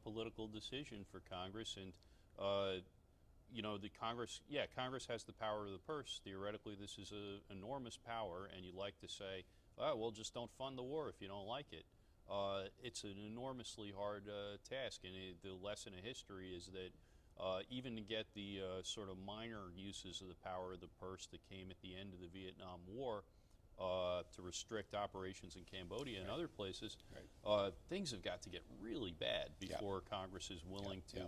political decision for Congress, and you know, the Congress has the power of the purse. Theoretically, this is an enormous power, and you'd like to say, oh, well, just don't fund the war if you don't like it. It's an enormously hard task, and the lesson of history is that even to get the sort of minor uses of the power of the purse that came at the end of the Vietnam War, to restrict operations in Cambodia and other places, things have got to get really bad before Congress is willing to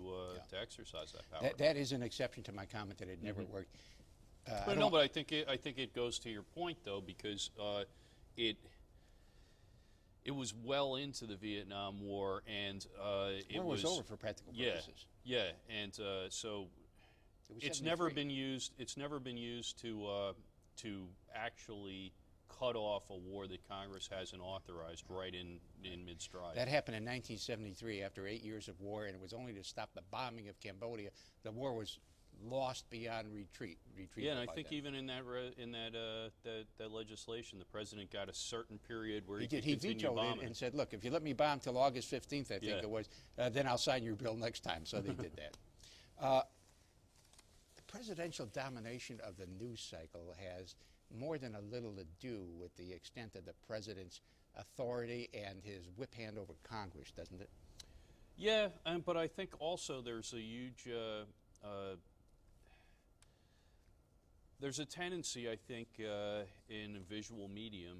exercise that power. That is an exception to my comment that it never worked. But I think it goes to your point, though, because it was well into the Vietnam War, and it was over for practical purposes. Yeah, and so it's never been used. It's never been used to actually cut off a war that Congress hasn't authorized right in mid-stride. That happened in 1973 after 8 years of war, and it was only to stop the bombing of Cambodia. The war was lost beyond retreat. Yeah, and I think even in that legislation, the president got a certain period where he could continue bombing. He vetoed it and said, look, if you let me bomb till August 15th, I think it was, then I'll sign your bill next time. So they did that. The presidential domination of the news cycle has more than a little to do with the extent of the president's authority and his whip hand over Congress, doesn't it? Yeah, but I think also there's a huge There's a tendency, I think, in a visual medium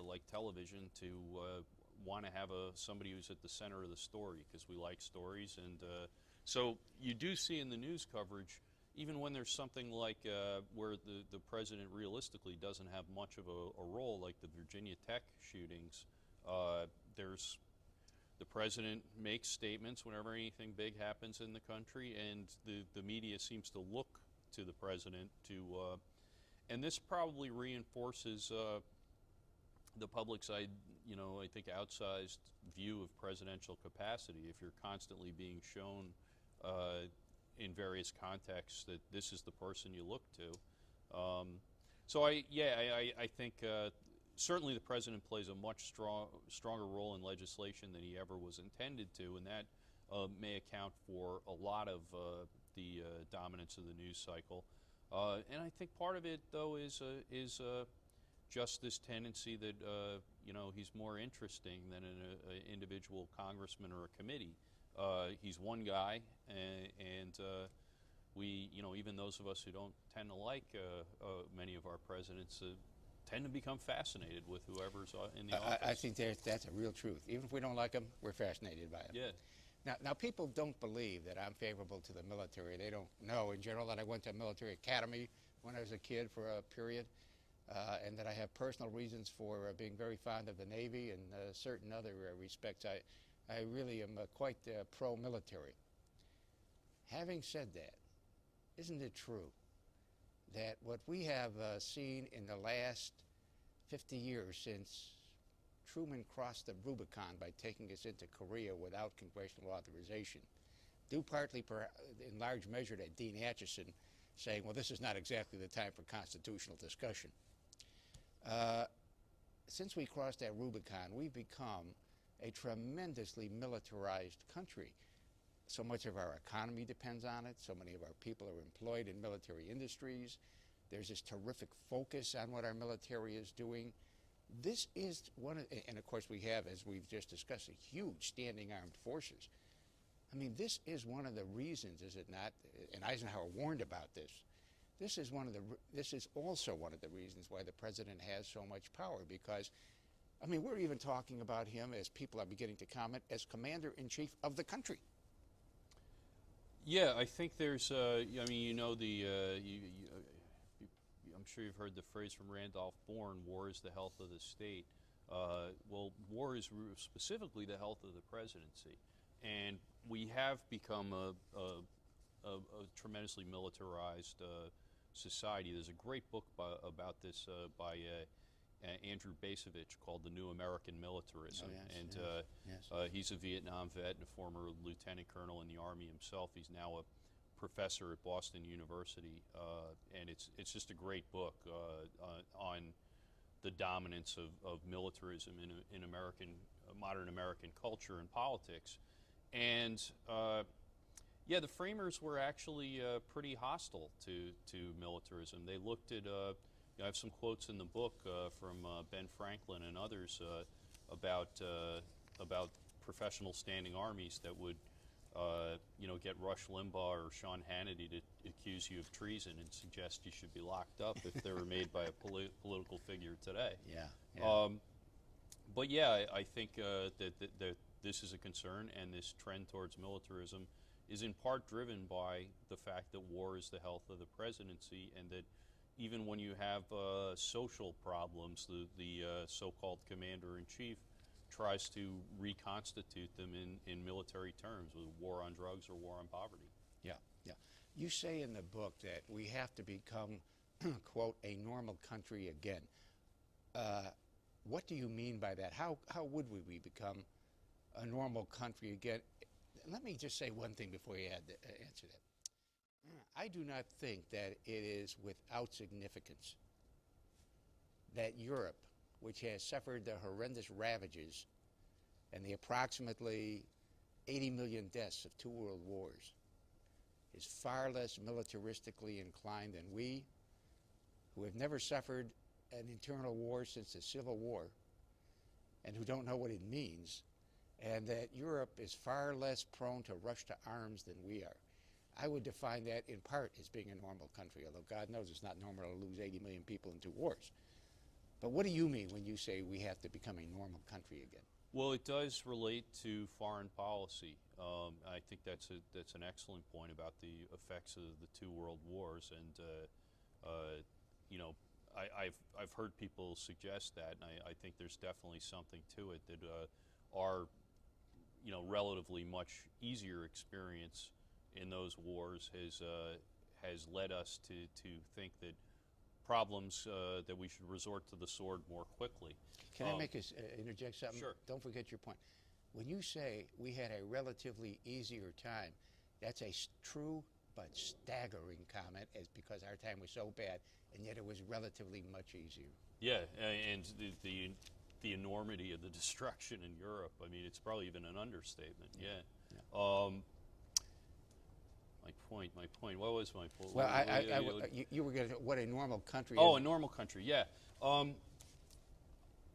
like television to want to have somebody who's at the center of the story because we like stories. And so you do see in the news coverage, even when there's something like where the president realistically doesn't have much of a role, like the Virginia Tech shootings, there's the president makes statements whenever anything big happens in the country, and the media seems to look to the president to, and this probably reinforces the public's, I think, outsized view of presidential capacity. If you're constantly being shown in various contexts that this is the person you look to, so I think certainly the president plays a much stronger role in legislation than he ever was intended to, and that may account for a lot of the dominance of the news cycle. And I think part of it, though, is just this tendency that he's more interesting than an individual congressman or a committee. He's one guy, and we, even those of us who don't tend to like many of our presidents, tend to become fascinated with whoever's in the office. I think that's a real truth. Even if we don't like them, we're fascinated by them. Yeah. Now, people don't believe that I'm favorable to the military. They don't know, in general, that I went to a military academy when I was a kid for a period, and that I have personal reasons for being very fond of the Navy and certain other respects. I really am quite pro-military. Having said that, isn't it true that what we have seen in the last 50 years since Truman crossed the Rubicon by taking us into Korea without congressional authorization, due partly in large measure to Dean Acheson saying, well, this is not exactly the time for constitutional discussion. Since we crossed that Rubicon, we've become a tremendously militarized country. So much of our economy depends on it. So many of our people are employed in military industries. There's this terrific focus on what our military is doing. This is one of, and of course we have, as we've just discussed, a huge standing armed forces. I mean, this is one of the reasons, is it not? And Eisenhower warned about this. This is also one of the reasons why the president has so much power, because, I mean, we're even talking about him, as people are beginning to comment, as commander-in-chief of the country. Yeah, I think there's, I mean, I'm sure you've heard the phrase from Randolph Bourne, war is the health of the state. Well, war is specifically the health of the presidency. And we have become a tremendously militarized society. There's a great book about this by Andrew Bacevich called The New American Militarism. Oh, yes, and yes. He's a Vietnam vet and a former lieutenant colonel in the Army himself. He's now a professor at Boston University, and it's just a great book on the dominance of militarism in modern American culture and politics. And yeah, the framers were actually pretty hostile to militarism. They looked at, I have some quotes in the book from Ben Franklin and others about professional standing armies that would get Rush Limbaugh or Sean Hannity to accuse you of treason and suggest you should be locked up if they were made by a political figure today. Yeah. But yeah, I think that this is a concern, and this trend towards militarism is in part driven by the fact that war is the health of the presidency, and that even when you have social problems, the so-called commander-in-chief tries to reconstitute them in military terms, with war on drugs or war on poverty. Yeah, yeah. You say in the book that we have to become, quote, a normal country again. What do you mean by that? How would we become a normal country again? Let me just say one thing before you answer that. I do not think that it is without significance that Europe, which has suffered the horrendous ravages and the approximately 80 million deaths of 2 world wars, is far less militaristically inclined than we, who have never suffered an internal war since the Civil War and who don't know what it means, and that Europe is far less prone to rush to arms than we are. I would define that in part as being a normal country, although God knows it's not normal to lose 80 million people in 2 wars. But what do you mean when you say we have to become a normal country again? Well, it does relate to foreign policy. I think that's an excellent point about the effects of the 2 world wars, and you know, I've heard people suggest that, and I think there's definitely something to it, that our relatively much easier experience in those wars has led us to think that problems that we should resort to the sword more quickly. Can I interject something? Sure. Don't forget your point. When you say we had a relatively easier time, that's a true but staggering comment, because our time was so bad, and yet it was relatively much easier. Yeah, and the enormity of the destruction in Europe, I mean, it's probably even an understatement. Yeah. My point. What was my point? Well, you were going to, what a normal country is. Oh, a normal country, yeah.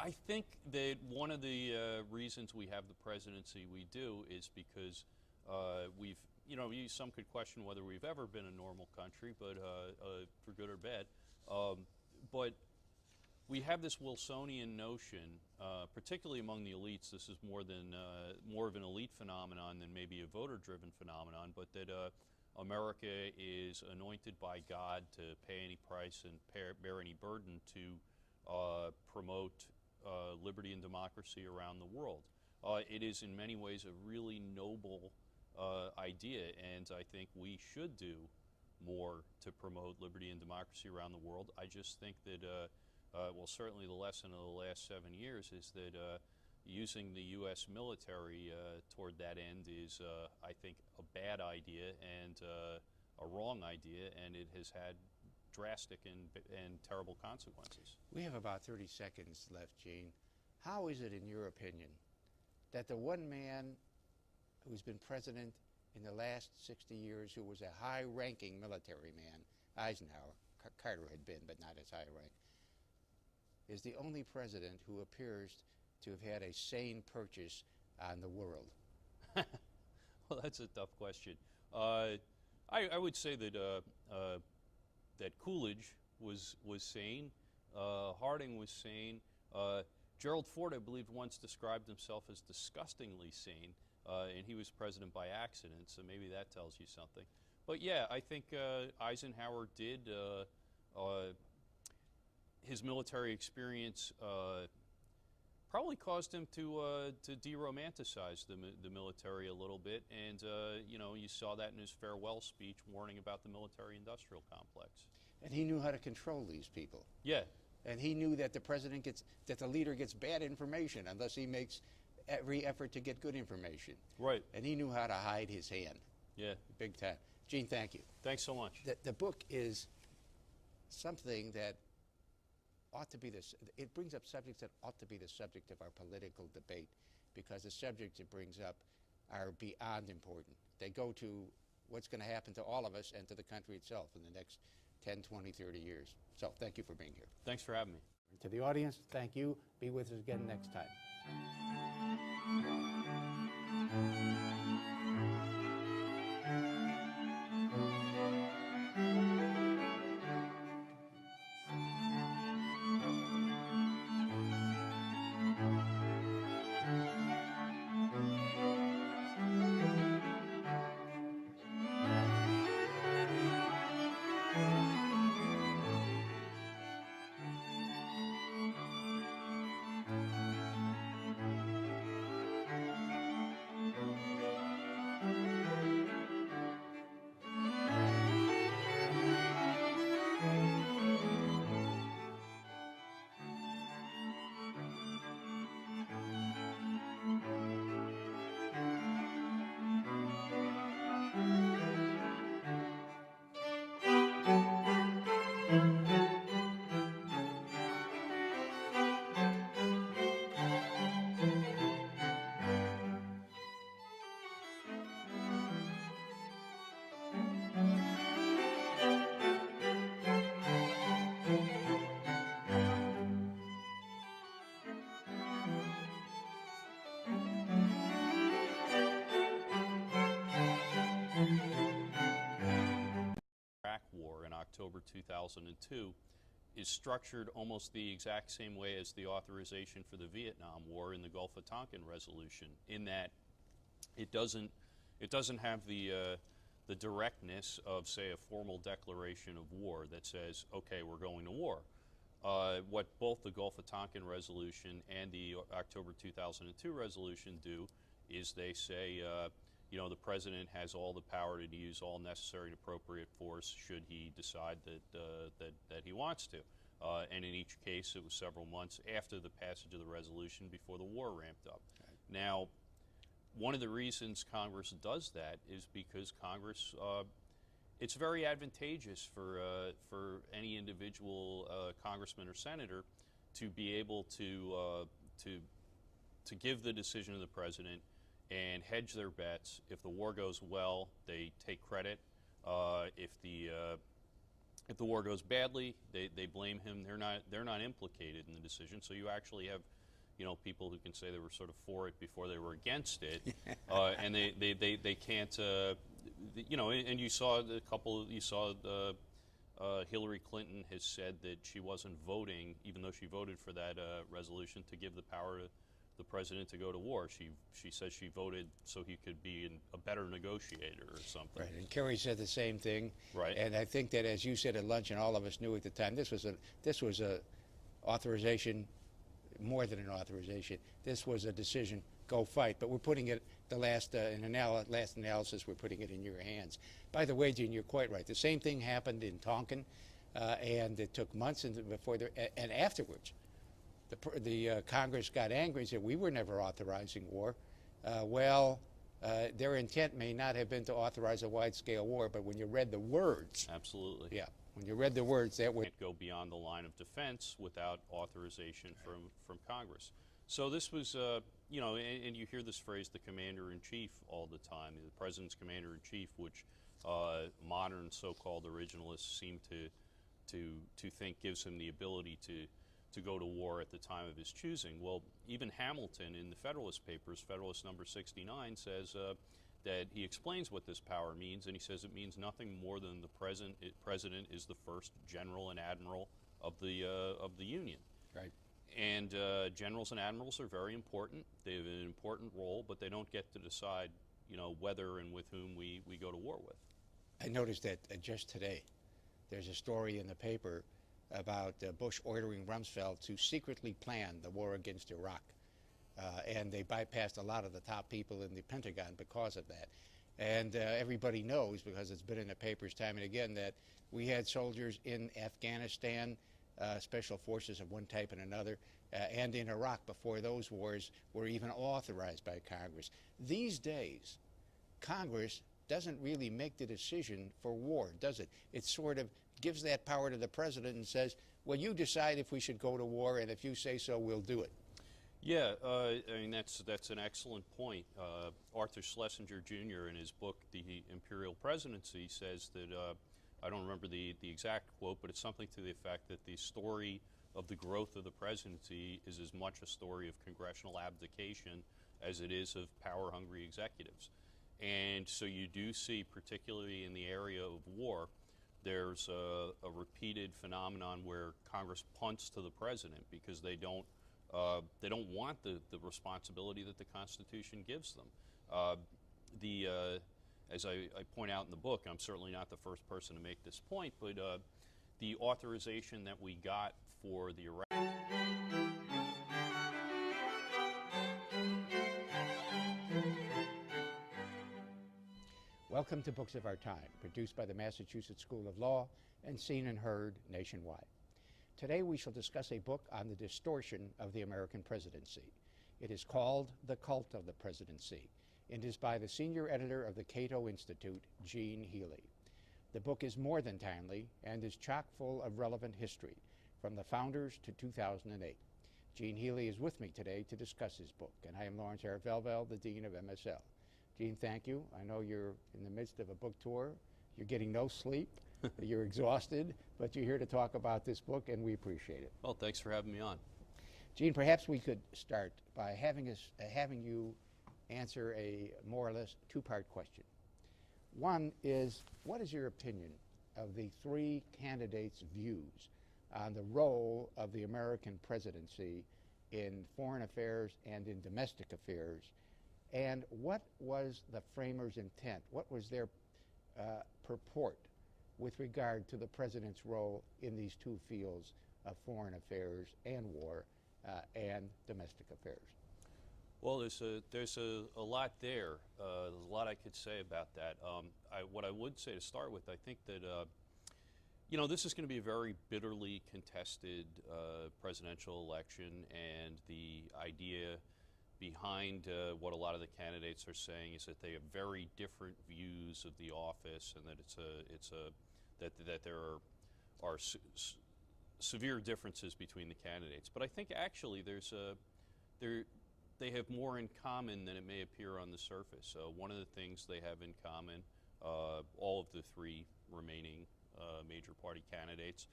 I think that one of the reasons we have the presidency we do is because we've, some could question whether we've ever been a normal country, but for good or bad. But we have this Wilsonian notion, particularly among the elites. This is more of an elite phenomenon than maybe a voter-driven phenomenon, but that America is anointed by God to pay any price and bear any burden to promote liberty and democracy around the world. It is in many ways a really noble idea, and I think we should do more to promote liberty and democracy around the world. I just think that, well, certainly the lesson of the last 7 years is that using the U.S. military toward that end is, I think, a bad idea and a wrong idea, and it has had drastic and terrible consequences. We have about 30 seconds left, Gene. How is it, in your opinion, that the one man who's been president in the last 60 years, who was a high-ranking military man, Eisenhower, Carter had been, but not as high rank, is the only president who appears to have had a sane purchase on the world? Well, that's a tough question. I would say that that Coolidge was sane, Harding was sane. Gerald Ford, I believe, once described himself as disgustingly sane, and he was president by accident, so maybe that tells you something. But yeah, I think Eisenhower did, his military experience probably caused him to de-romanticize the military a little bit, and you saw that in his farewell speech warning about the military-industrial complex. And he knew how to control these people. Yeah. And he knew that the leader gets bad information unless he makes every effort to get good information. Right. And he knew how to hide his hand. Yeah. Big time. Gene, thank you. Thanks so much. The book is something that ought to be it brings up subjects that ought to be the subject of our political debate, because the subjects it brings up are beyond important. They go to what's going to happen to all of us and to the country itself in the next 10, 20, 30 years. So thank you for being here. Thanks for having me. To the audience, thank you. Be with us again next time. October 2002 is structured almost the exact same way as the authorization for the Vietnam War in the Gulf of Tonkin resolution, in that it doesn't have the directness of, say, a formal declaration of war that says, okay, we're going to war. What both the Gulf of Tonkin resolution and the October 2002 resolution do is they say, the president has all the power to use all necessary and appropriate force should he decide that he wants to. And in each case, it was several months after the passage of the resolution before the war ramped up. Okay. Now, one of the reasons Congress does that is because Congress, it's very advantageous for any individual congressman or senator to be able to give the decision to the president and hedge their bets. If the war goes well, they take credit. If the war goes badly, they blame him. They're not implicated in the decision. So you actually have, people who can say they were sort of for it before they were against it, and they can't. And you saw Hillary Clinton has said that she wasn't voting, even though she voted for that resolution, to give the power to the president to go to war. She says she voted so he could be a better negotiator or something. Right, and Kerry said the same thing. Right. And I think that, as you said at lunch, and all of us knew at the time, this was a authorization, more than an authorization. This was a decision, go fight. But we're putting it, the last analysis, we're putting it in your hands. By the way, Gene, you're quite right. The same thing happened in Tonkin, and it took months before and afterwards. The Congress got angry and said, we were never authorizing war. Their intent may not have been to authorize a wide-scale war, but when you read the words... Absolutely. Yeah, when you read the words, that would... Can't go beyond the line of defense without authorization from Congress. So this was, and you hear this phrase, the commander-in-chief, all the time, the president's commander-in-chief, which modern so-called originalists seem to think gives him the ability to go to war at the time of his choosing. Well, even Hamilton in the Federalist Papers, Federalist number 69, says that he explains what this power means, and he says it means nothing more than the president is the first general and admiral of the Union. Right. And generals and admirals are very important. They have an important role, but they don't get to decide, whether and with whom we go to war with. I noticed that just today, there's a story in the paper about Bush ordering Rumsfeld to secretly plan the war against Iraq. And they bypassed a lot of the top people in the Pentagon because of that. And everybody knows, because it's been in the papers time and again, that we had soldiers in Afghanistan, special forces of one type and another, and in Iraq before those wars were even authorized by Congress. These days, Congress doesn't really make the decision for war, does it? It sort of gives that power to the president and says, well, you decide if we should go to war, and if you say so, we'll do it. Yeah, that's an excellent point. Arthur Schlesinger Jr. in his book, The Imperial Presidency, says that, I don't remember the exact quote, but it's something to the effect that the story of the growth of the presidency is as much a story of congressional abdication as it is of power-hungry executives. And so you do see, particularly in the area of war, there's a repeated phenomenon where Congress punts to the president because they don't want the responsibility that the Constitution gives them. As I point out in the book, I'm certainly not the first person to make this point, but the authorization that we got for the Iraq. Welcome to Books of Our Time, produced by the Massachusetts School of Law and seen and heard nationwide. Today we shall discuss a book on the distortion of the American presidency. It is called The Cult of the Presidency, and is by the senior editor of the Cato Institute, Gene Healy. The book is more than timely and is chock full of relevant history, from the founders to 2008. Gene Healy is with me today to discuss his book, and I am Lawrence Velvel, the Dean of MSL. Gene, thank you. I know you're in the midst of a book tour. You're getting no sleep. You're exhausted, but you're here to talk about this book, and we appreciate it. Well, thanks for having me on. Gene, perhaps we could start by having you answer a more or less two-part question. One is, what is your opinion of the three candidates' views on the role of the American presidency in foreign affairs and in domestic affairs, and what was the framers' intent? What was their purport with regard to the president's role in these two fields of foreign affairs and war and domestic affairs? Well, there's a lot there. There's a lot I could say about that. What I would say to start with, I think that this is going to be a very bitterly contested presidential election, and the idea behind what a lot of the candidates are saying is that they have very different views of the office, and that there are severe differences between the candidates. But I think actually they have more in common than it may appear on the surface. One of the things they have in common, all of the three remaining major party candidates,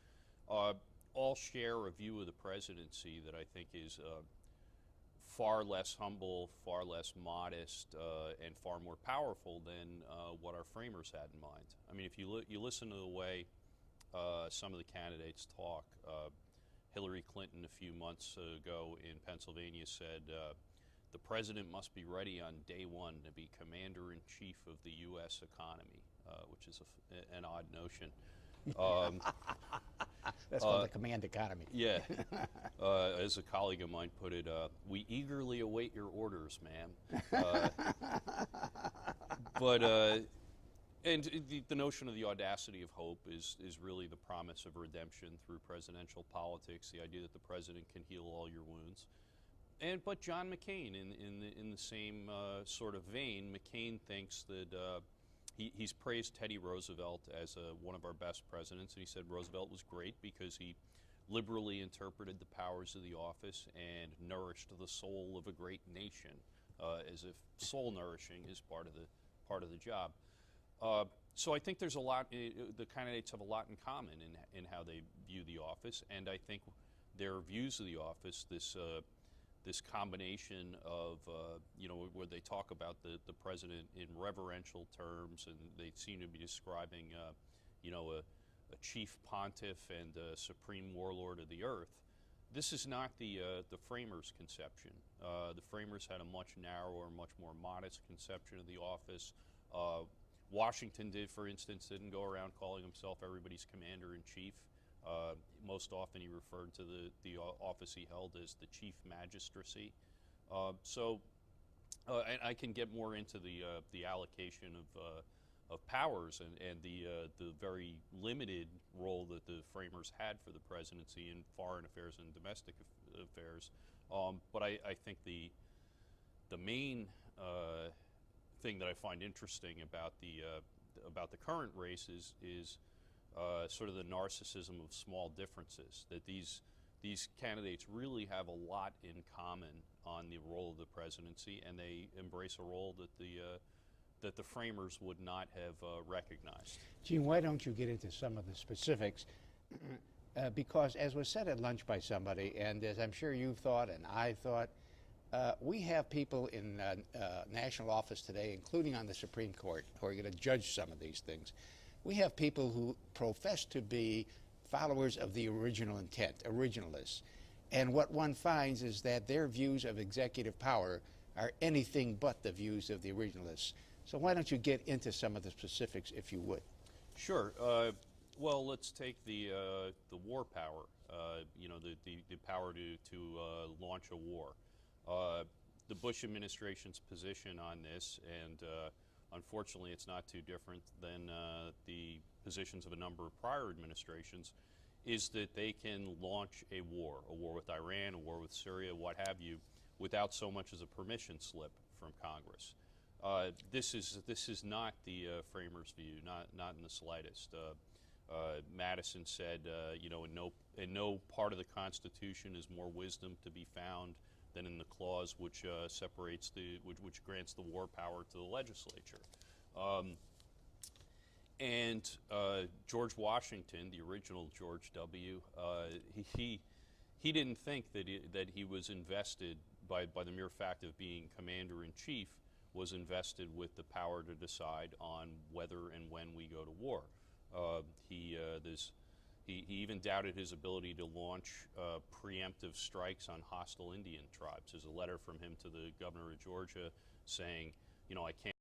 all share a view of the presidency that I think is far less humble, far less modest, and far more powerful than what our framers had in mind. I mean, if you listen to the way some of the candidates talk, Hillary Clinton a few months ago in Pennsylvania said, the president must be ready on day one to be commander-in-chief of the U.S. economy, which is an odd notion. That's called the command economy. Yeah. As a colleague of mine put it, we eagerly await your orders, ma'am. And the notion of the audacity of hope is really the promise of redemption through presidential politics, the idea that the president can heal all your wounds. But John McCain, in the same sort of vein, McCain thinks that he's praised Teddy Roosevelt as one of our best presidents, and he said Roosevelt was great because he liberally interpreted the powers of the office and nourished the soul of a great nation, as if soul nourishing is part of the job. So I think there's a lot. The candidates have a lot in common in how they view the office, and I think their views of the office, this combination of, where they talk about the president in reverential terms, and they seem to be describing, a chief pontiff and a supreme warlord of the earth. This is not the framers' conception. The framers had a much narrower, much more modest conception of the office. Washington for instance, didn't go around calling himself everybody's commander-in-chief. Most often he referred to the office he held as the chief magistracy. And I can get more into the allocation of powers and the very limited role that the framers had for the presidency in foreign affairs and domestic affairs. But I think the main thing that I find interesting about the current race is sort of the narcissism of small differences, that these candidates really have a lot in common on the role of the presidency, and they embrace a role that the framers would not have recognized. Gene, why don't you get into some of the specifics? Because as was said at lunch by somebody, and as I'm sure you've thought and I thought, we have people in national office today, including on the Supreme Court, who are going to judge some of these things. We have people who profess to be followers of the original intent, originalists. And what one finds is that their views of executive power are anything but the views of the originalists. So why don't you get into some of the specifics, if you would? Sure. Well, let's take the war power, the power to launch a war. The Bush administration's position on this, and unfortunately it's not too different than the positions of a number of prior administrations, is that they can launch a war with Iran, a war with Syria, what have you, without so much as a permission slip from Congress. This is not the framers' view, not in the slightest. Madison said, in no part of the Constitution is more wisdom to be found than in the clause which which grants the war power to the legislature. George Washington, the original George W., he didn't think that he was invested by the mere fact of being commander-in-chief, was invested with the power to decide on whether and when we go to war. He even doubted his ability to launch preemptive strikes on hostile Indian tribes. There's a letter from him to the governor of Georgia saying, you know, I can't